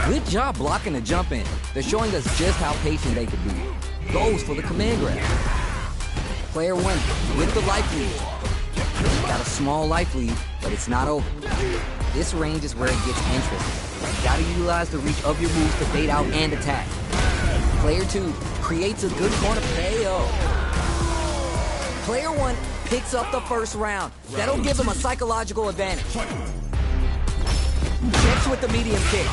Good job blocking the jump in. They're showing us just how patient they could be. Goes for the command grab. Player one with the life lead. Got a small life lead, but it's not over. This range is where it gets interesting. You gotta utilize the reach of your moves to bait out and attack. Player two creates a good corner KO. Player one picks up the first round. That'll give him a psychological advantage. Checks with the medium kick.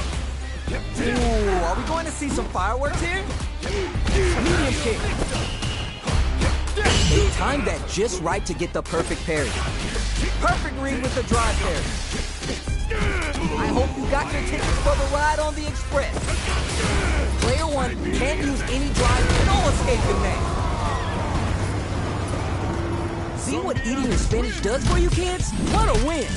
Ooh, are we going to see some fireworks here? Medium kick. They timed that just right to get the perfect parry. Perfect read with the drive parry. I hope you got your tickets for the ride on the Express. Player one can't use any drive, no escaping that. See what eating your spinach does for you kids? What a win!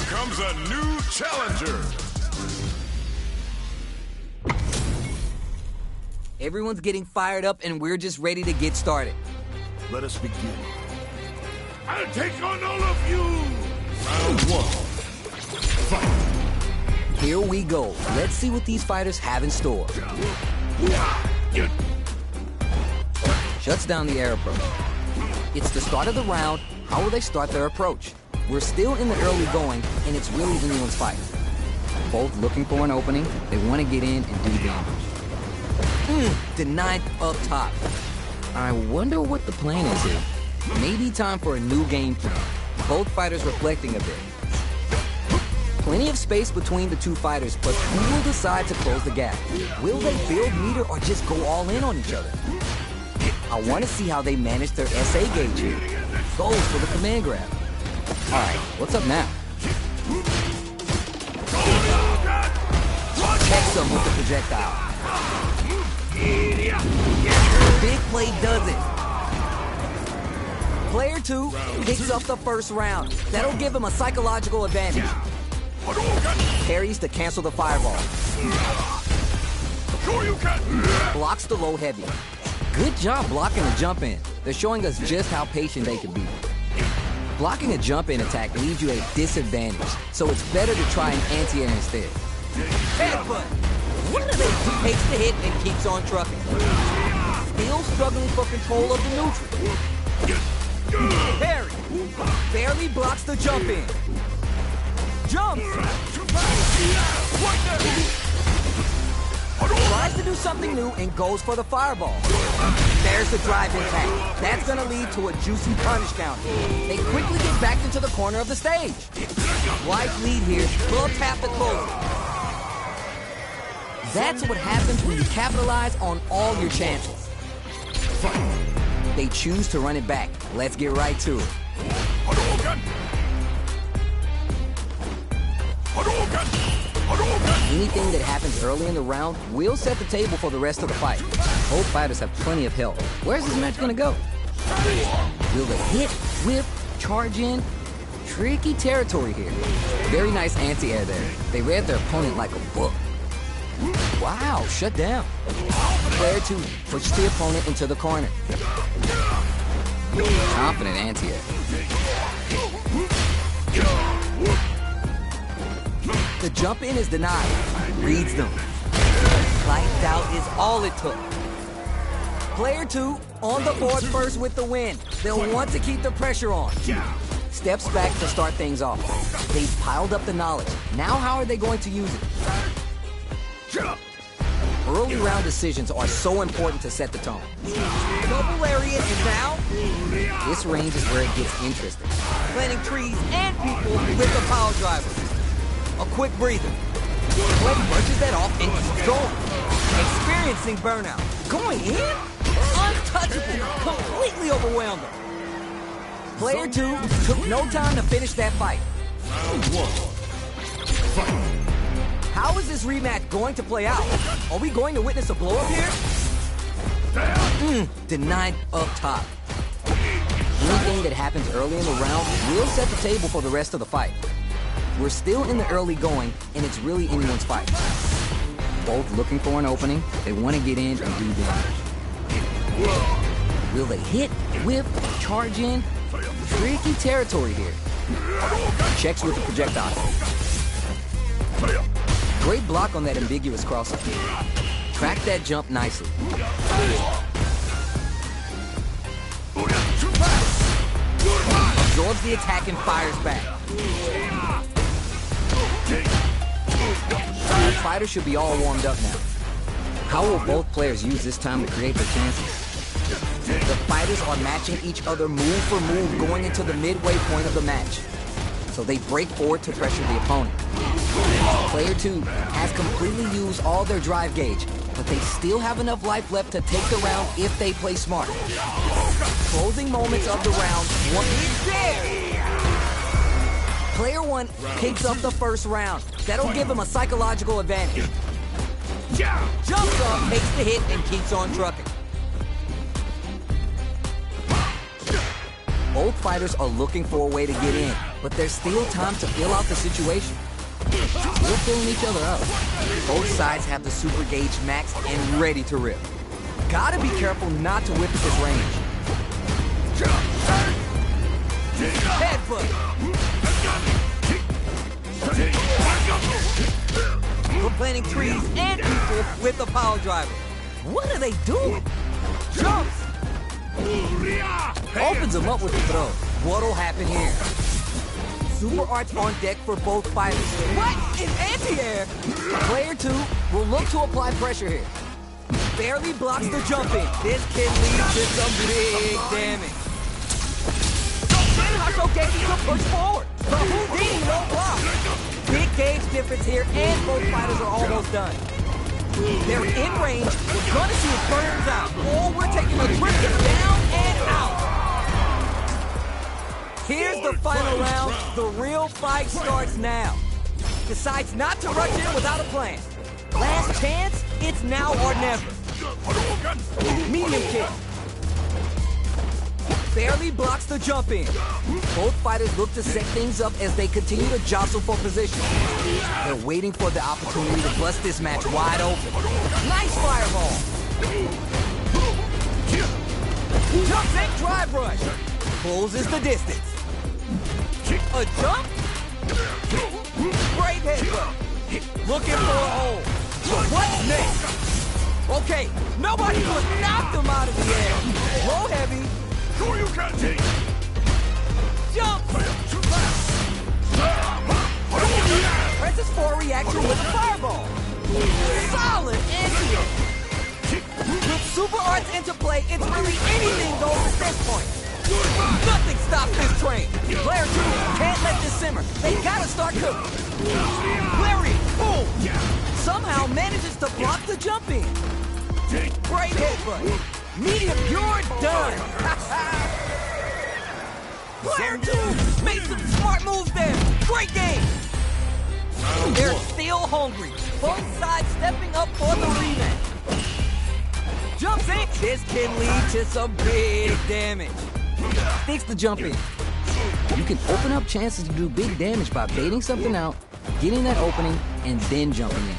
Comes a new challenger. Everyone's getting fired up and we're just ready to get started. Let us begin. I'll take on all of you! Round one. Fight! Here we go. Let's see what these fighters have in store. Shuts down the air approach. It's the start of the round. How will they start their approach? We're still in the early going, and it's really anyone's fight. Both looking for an opening. They want to get in and do damage. Denied up top. I wonder what the plan is here. Maybe time for a new game plan. Both fighters reflecting a bit. Plenty of space between the two fighters, but who will decide to close the gap? Will they build meter or just go all in on each other? I want to see how they manage their SA gauge here. Goes for the command grab. All right, what's up now? Checks him with the projectile. Big play does it. Player 2 picks up the first round. That'll give him a psychological advantage. Parries to cancel the fireball. Blocks the low heavy. Good job blocking the jump in. They're showing us just how patient they can be. Blocking a jump in attack leaves you at a disadvantage, so it's better to try an anti-air instead. Headbutt! What do they do? Takes the hit and keeps on trucking. Still struggling for control of the neutral. Parry! Barely blocks the jump in. Jumps! Tries to do something new and goes for the fireball. There's the drive impact. That's gonna lead to a juicy punish counter. They quickly get back into the corner of the stage. Wide lead here, will tap to close it. That's what happens when you capitalize on all your chances. They choose to run it back. Let's get right to it. Anything that happens early in the round will set the table for the rest of the fight. Both fighters have plenty of health. Where's this match gonna go? Will they hit, whip, charge in? Tricky territory here. Very nice anti-air there. They read their opponent like a book. Wow, shut down. Player 2 pushes the opponent into the corner. Confident anti-air. The jump in is denied. Reads them. Lights out is all it took. Player 2 on the board first with the win. They'll want to keep the pressure on. Steps back to start things off. They've piled up the knowledge. Now how are they going to use it? Early round decisions are so important to set the tone. Double lariat and now? This range is where it gets interesting. Planting trees and people with the power driver. A quick breather. Blake brushes that off and keeps going. Experiencing burnout. Going in? Untouchable. Completely overwhelmed him. Player 2 took no time to finish that fight. How is this rematch going to play out? Are we going to witness a blow-up here? Denied up top. Anything that happens early in the round will set the table for the rest of the fight. We're still in the early going, and it's really anyone's fight. Both looking for an opening. They want to get in and do damage. Will they hit, whip, charge in? Tricky territory here. Checks with the projectile. Great block on that ambiguous crossover. Track that jump nicely. Absorbs the attack and fires back. The fighter should be all warmed up now. How will both players use this time to create their chances? The fighters are matching each other move for move going into the midway point of the match. So they break forward to pressure the opponent. Player 2 has completely used all their drive gauge, but they still have enough life left to take the round if they play smart. Closing moments of the round. One is there! Player 1 picks up the first round. That'll give him a psychological advantage. Jumps up, takes the hit, and keeps on trucking. Both fighters are looking for a way to get in, but there's still time to feel out the situation. We're filling each other up. Both sides have the super gauge maxed and ready to rip. Gotta be careful not to whip at this range. Headbutt. We're planting trees and people with the power driver. What are they doing? Jumps. Opens him up with the throw. What'll happen here? Super arts on deck for both fighters. What? In anti-air? Player 2 will look to apply pressure here. Barely blocks the jump in. This can lead to some big damage. Shogeki to push forward. But Houdini won't block. Big gauge difference here, and both fighters are almost done. They're in range. We're gonna see it burns out. Or we're taking a trip down and out. Here's the final round. The real fight starts now. Decides not to rush in without a plan. Last chance, it's now or never. Medium kick. Barely blocks the jump in. Both fighters look to set things up as they continue to jostle for position. They're waiting for the opportunity to bust this match wide open. Nice fireball. Jump in, drive rush. Closes the distance. A jump. Great headbutt. Looking for a hole. So what's next? Okay, nobody but knocked him out of the air. Low heavy. Sure you can take. Jump. Presses for a reaction with a fireball. Solid anti-air. With super arts into play, it's really anything goes at this point. Nothing stops this train. Player 2 can't let this simmer. They gotta start cooking. Larry, boom! Somehow manages to block the jump in. Great headbutt. Medium, you're done. Player 2 made some smart moves there. Great game. They're still hungry. Both sides stepping up for the rematch. Jump in. This can lead to some big damage. Sticks the jump in. You can open up chances to do big damage by baiting something out, getting that opening, and then jumping in.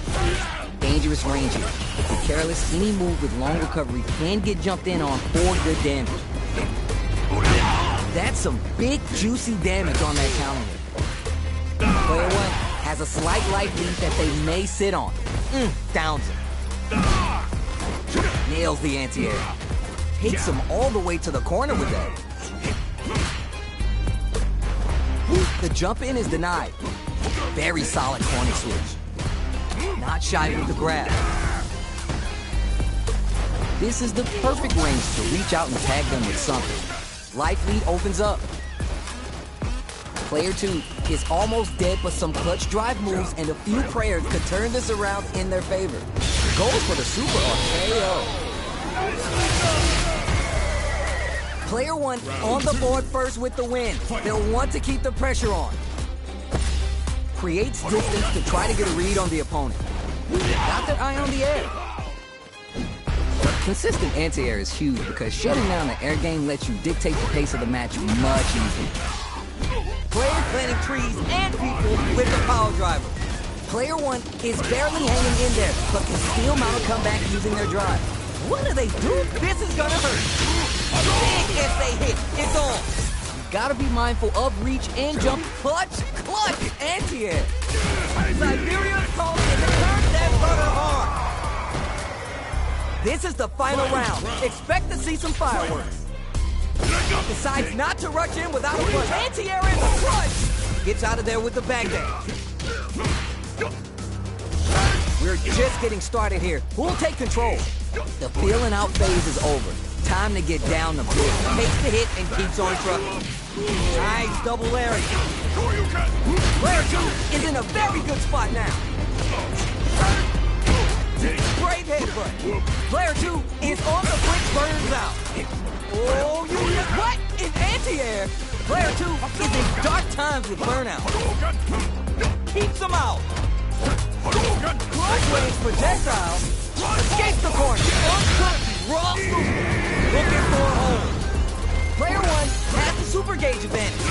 Dangerous range here. If you're careless, any move with long recovery can get jumped in on for good damage. That's some big, juicy damage on that counter hit. Player 1 has a slight life lead that they may sit on. Downs him. Nails the anti-air. Takes him all the way to the corner with that. The jump in is denied. Very solid corner switch. Not shy with the grab. This is the perfect range to reach out and tag them with something. Life lead opens up. Player 2 is almost dead, but some clutch drive moves and a few prayers could turn this around in their favor. Goes for the super or KO. Player 1 on the board first with the win. They'll want to keep the pressure on. Creates distance to try to get a read on the opponent. Got their eye on the air. Consistent anti-air is huge because shutting down the air game lets you dictate the pace of the match much easier. Player planting trees and people with the power driver. Player 1 is barely hanging in there, but can still mount a comeback using their drive. What do they do? This is gonna hurt. Big if they hit. It's on. You gotta be mindful of reach and jump. Clutch, anti-air. Siberia calls in the turn that rudder hard. This is the final round. Expect to see some fireworks. Decides not to rush in without a push. Anti-air in the clutch. Gets out of there with the Baghdad. We're just getting started here. Who'll take control? The feeling out phase is over. Time to get down to business. Takes the hit and keeps on trucking. Nice double Larry. Player 2 is in a very good spot now. Great headbutt. Player 2 is on the brink, burns out. Oh, you just what? In anti-air. Player 2 is in dark times with burnout. Keeps him out. Close range projectile. Escapes the corner. Uncooked. Raw super. Looking for a hole. Player 1 has the super gauge advantage.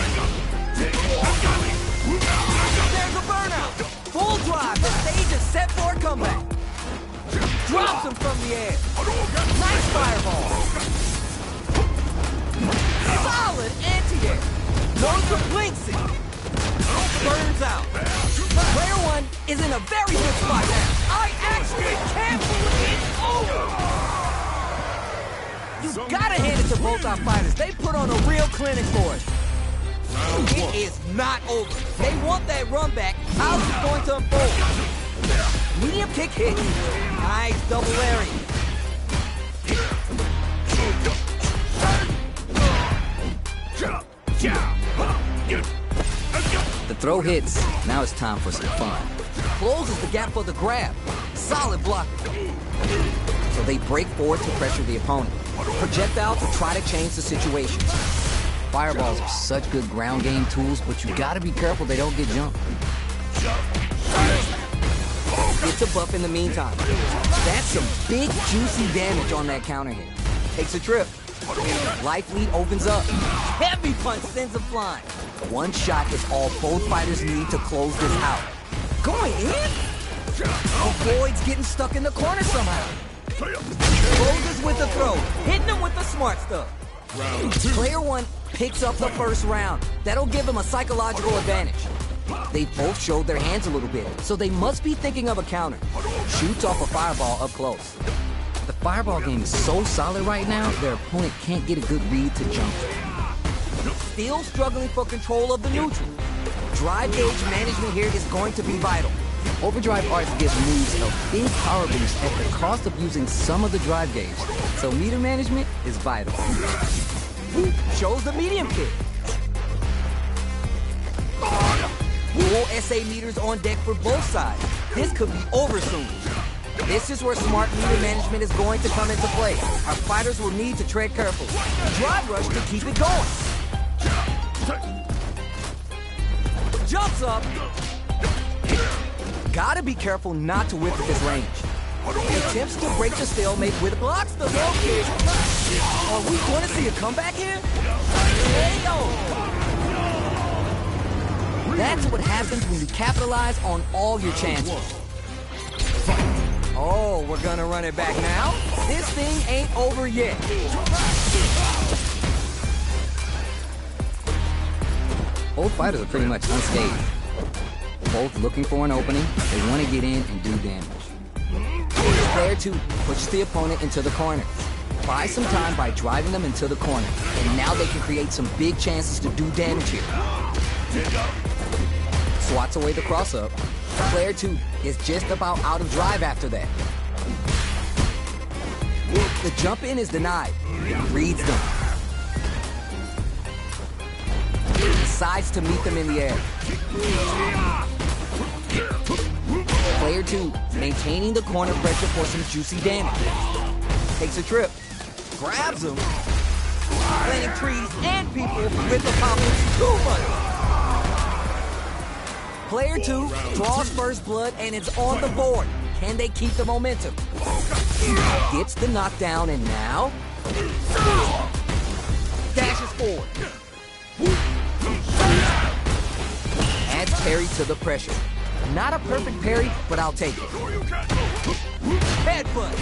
There's a burnout. Full drive. The stage is set for a comeback. Drops him from the air. Nice Goes to blinks it. Burns out. Player 1 is in a very good spot now. I actually can't believe it's over. You gotta hand it to both our fighters. They put on a real clinic for us. It is not over. They want that run back. How's it going to unfold? Medium kick hit. Nice double lariat. The throw hits. Now it's time for some fun. Closes the gap for the grab. Solid block. So they break forward to pressure the opponent. Projectile to try to change the situation. Fireballs are such good ground game tools, but you gotta be careful they don't get jumped. Gets a buff in the meantime. That's some big, juicy damage on that counter hit. Takes a trip. Life lead opens up. Heavy punch sends him flying. One shot is all both fighters need to close this out. Going in? Avoids getting stuck in the corner somehow. Closes with the throw, hitting him with the smart stuff. Player 1 picks up the first round. That'll give him a psychological advantage. They both showed their hands a little bit, so they must be thinking of a counter. Shoots off a fireball up close. The fireball game is so solid right now, their opponent can't get a good read to jump. Still struggling for control of the neutral. Drive gauge management here is going to be vital. Overdrive Arts gives moves a big power boost at the cost of using some of the drive gauge, so meter management is vital. Shows the medium kick. Full SA meters on deck for both sides. This could be over soon. This is where smart meter management is going to come into play. Our fighters will need to tread carefully. Drive rush to keep it going. Jumps up. Gotta be careful not to whip at this range. Attempts to break the stalemate with blocks the low kick. Are we going to see a comeback here? Hey-yo! That's what happens when you capitalize on all your chances. Oh, we're gonna run it back now? This thing ain't over yet. Both fighters are pretty much unscathed. Both looking for an opening. They want to get in and do damage. Player 2 pushes the opponent into the corner. Buy some time by driving them into the corner. And now they can create some big chances to do damage here. Swats away the cross-up. Player 2 is just about out of drive after that. The jump in is denied. Reads them. Decides to meet them in the air. Player 2 maintaining the corner pressure for some juicy damage. Takes a trip. Grabs them. Planting trees and people with the poppers too much. Player 2 draws first blood and it's on the board. Can they keep the momentum? Gets the knockdown and now dashes forward. Adds parry to the pressure. Not a perfect parry, but I'll take it. Headbutt.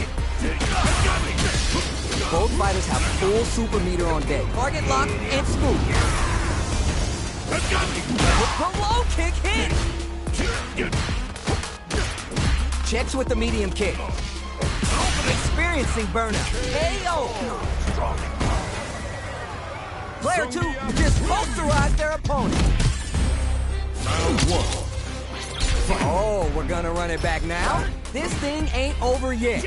Both fighters have full super meter on deck. Target lock and scoop. The low kick hit. Checks with the medium kick. Experiencing burnout. Hey-yo! Player 2 just posterized their opponent. Oh, we're gonna run it back now? This thing ain't over yet.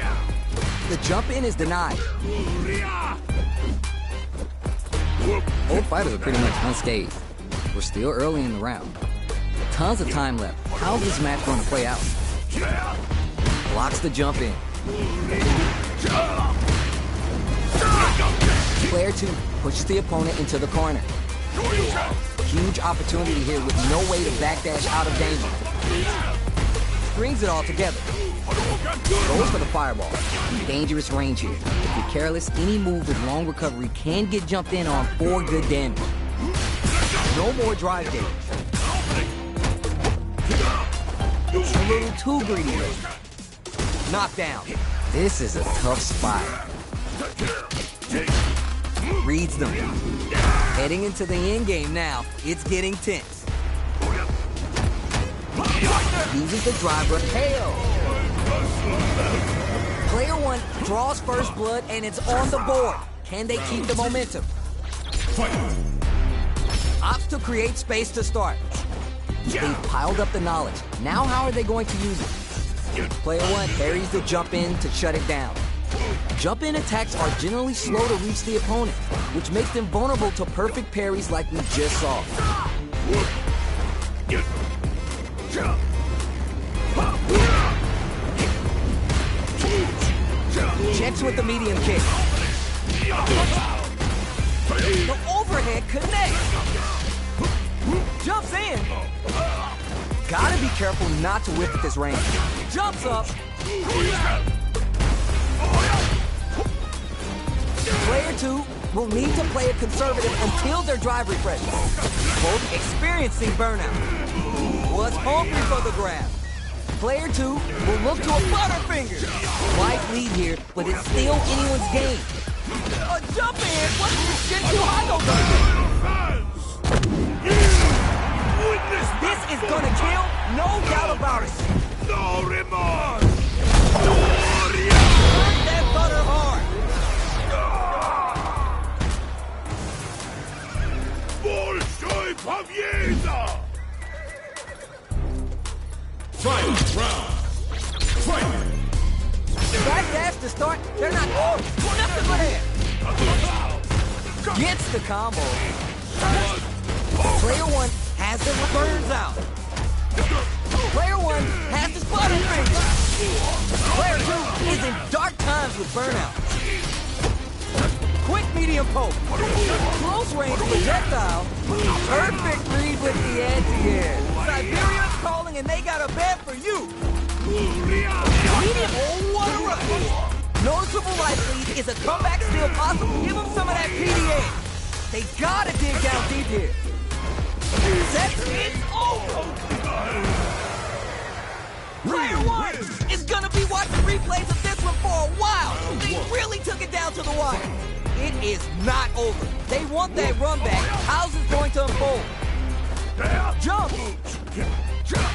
The jump in is denied. Both fighters are pretty much unscathed. We're still early in the round. Tons of time left. How's this match going to play out? Blocks the jump in. Player 2 pushes the opponent into the corner. Huge opportunity here with no way to backdash out of danger. Strings it all together. Goes for the fireball. Dangerous range here. If you're careless, any move with long recovery can get jumped in on for good damage. No more drive damage. A little too greedy. Knockdown. This is a tough spot. Reads them. Heading into the end game now. It's getting tense. Uses the driver. KO. Player 1 draws first blood, and it's on the board. Can they keep the momentum? Opts to create space to start. They've piled up the knowledge. Now how are they going to use it? Player 1 parries the jump in to shut it down. Jump in attacks are generally slow to reach the opponent, which makes them vulnerable to perfect parries like we just saw. Checks with the medium kick. The overhead connects. Jumps in. Gotta be careful not to whip at this range. Jumps up. Player 2 will need to play it conservative until their drive refreshes. Both experiencing burnout. Was hungry for the grab. Player 2 will look to a butterfinger. Wide lead here, but it's still anyone's game. A jump in! What's this shit too high though? This is gonna kill, no doubt about it. No remorse! Burn that butter hard. Bolshoi Pavieza! Fight round. Fight. Backdash to start. They're not. Oh, nothing but air. Gets the combo. Player 1 has the burns out. Player 1 has his butterfinger. Player 2 is in dark times with burnout. Quick medium poke. Close range projectile. Perfect read with the anti-air. Siberia's calling and they got a bet for you. Medium, oh, what a rush. Noticeable life lead. Is a comeback still possible? Give them some of that PDA. They gotta dig down deep here. Set, it's over. Player 1 is gonna be watching replays of this one for a while. They really took it down to the wire. It is not over. They want that run back. How's it going to unfold? Jump!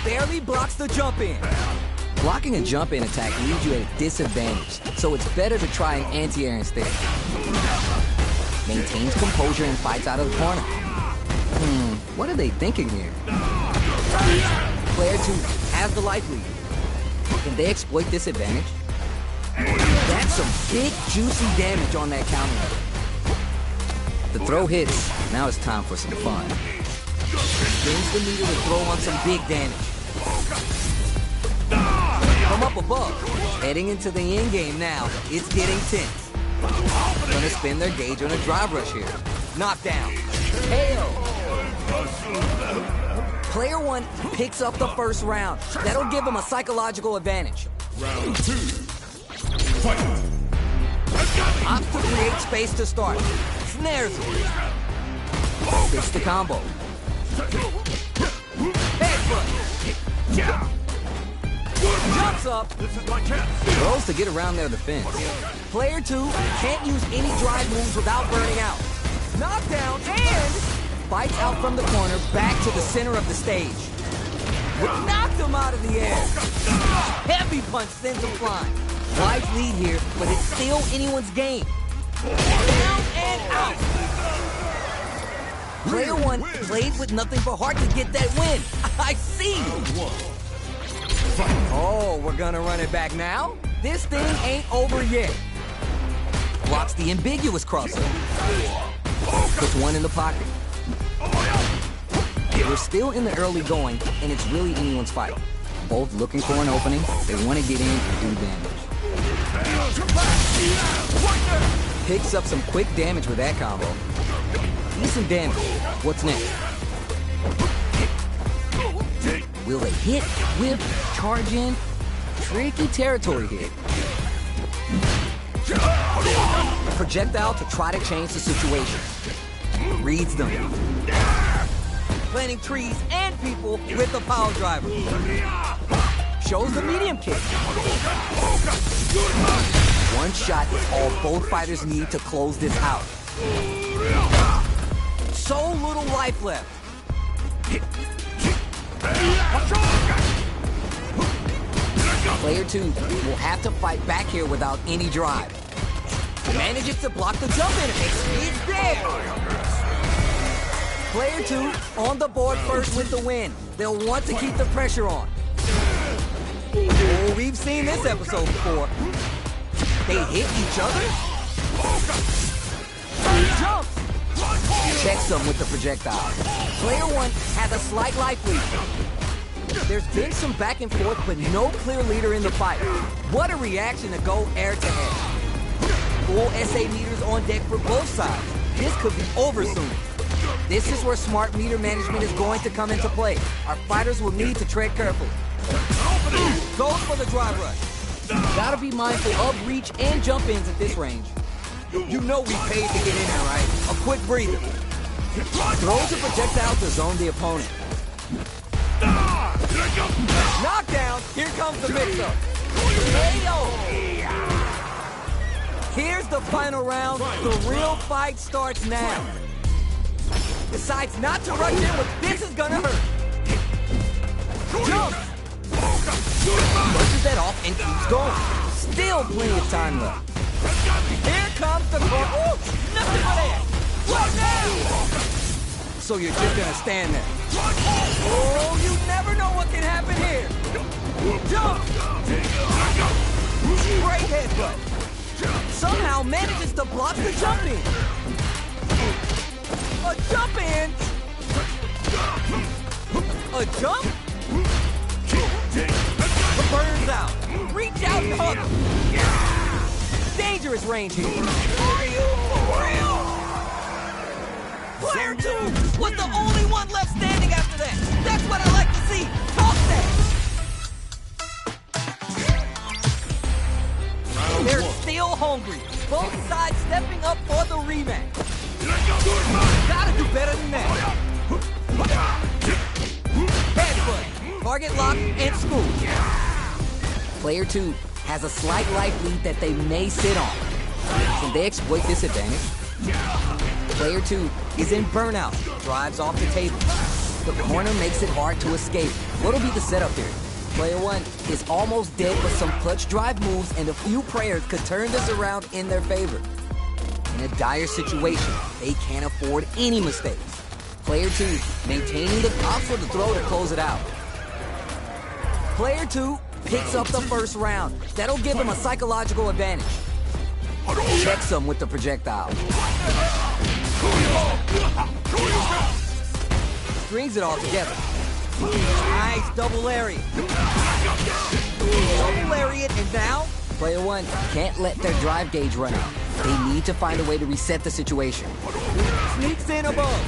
Barely blocks the jump in. Blocking a jump in attack leaves you at a disadvantage, so it's better to try an anti-air instead. Maintains composure and fights out of the corner. What are they thinking here? Player 2 has the life lead. Can they exploit this advantage? That's some big, juicy damage on that counter. The throw hits. Now it's time for some fun. Spins the meter to throw on some big damage. From up above. Heading into the end game now. It's getting tense. Gonna spin their gauge on a drive rush here. Knockdown. KO. Player 1 picks up the first round. That'll give him a psychological advantage. Round 2. Fight. Opts to create space to start. Snares him. Fits the combo. Headbutt. Jumps up. This is my chance. Throws to get around their defense. Player 2 can't use any drive moves without burning out. Knockdown and fights out from the corner back to the center of the stage. Knocked him out of the air. Heavy punch sends him flying. Life lead here, but it's still anyone's game. Down and out. Player 1 played with nothing but heart to get that win. I see. Oh, we're gonna run it back now? This thing ain't over yet. Blocks the ambiguous crossover. Puts one in the pocket. We're still in the early going, and it's really anyone's fight. Both looking for an opening. They want to get in and do damage. Picks up some quick damage with that combo. Decent damage. What's next? Will they hit, whip, charge in? Tricky territory here. Projectile to try to change the situation. Reads them. Planting trees and people with the power driver. Shows the medium kick. One shot is all both fighters need to close this out. So little life left. Player 2 will have to fight back here without any drive. Manages to block the jump in. It's there. Player 2 on the board first with the win. They'll want to keep the pressure on. Oh, we've seen this episode before. They hit each other. Jumps. Checks them with the projectile. Player 1 has a slight life lead. There's been some back and forth, but no clear leader in the fight. What a reaction to go air-to-head. Full SA meters on deck for both sides. This could be over soon. This is where smart meter management is going to come into play. Our fighters will need to tread carefully. Goes for the drive rush. Gotta be mindful of reach and jump ins at this range. You know we paid to get in here, right? A quick breather. Throws a projectile to zone the opponent. Knockdown! Here comes the mix-up. Here's the final round. The real fight starts now. Decides not to rush in with this is gonna hurt. Jumps! Pushes that off and keeps going. Still plenty of time left. Here comes the corner. Ooh, nothing but air. What now? So you're just gonna stand there. Oh, you never know what can happen here. Jump! Great headbutt. Somehow manages to block the jump in. A jump in. A jump? Burns out. Reach out and hug him. Dangerous range here. Are you for real? Player 2 was the only one left standing after that. That's what I like to see. Talk that. They're still hungry. Both sides stepping up for the rematch. Gotta do better than that. Headbutt, target lock, and school. Player 2 has a slight life lead that they may sit on. Can they exploit this advantage? Player 2 is in burnout, drives off the table. The corner makes it hard to escape. What'll be the setup here? Player 1 is almost dead, but some clutch drive moves and a few prayers could turn this around in their favor. In a dire situation, they can't afford any mistakes. Player 2 maintaining the top for the throw to close it out. Player 2 picks up the first round. That'll give him a psychological advantage. Checks him with the projectile. Strings it all together. Nice double lariat. Double lariat, and now Player 1 can't let their drive gauge run out. They need to find a way to reset the situation. Sneaks in above.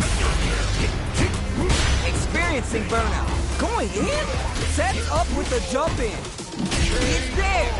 Experiencing burnout. Going in? Sets up with the jump in. He's there.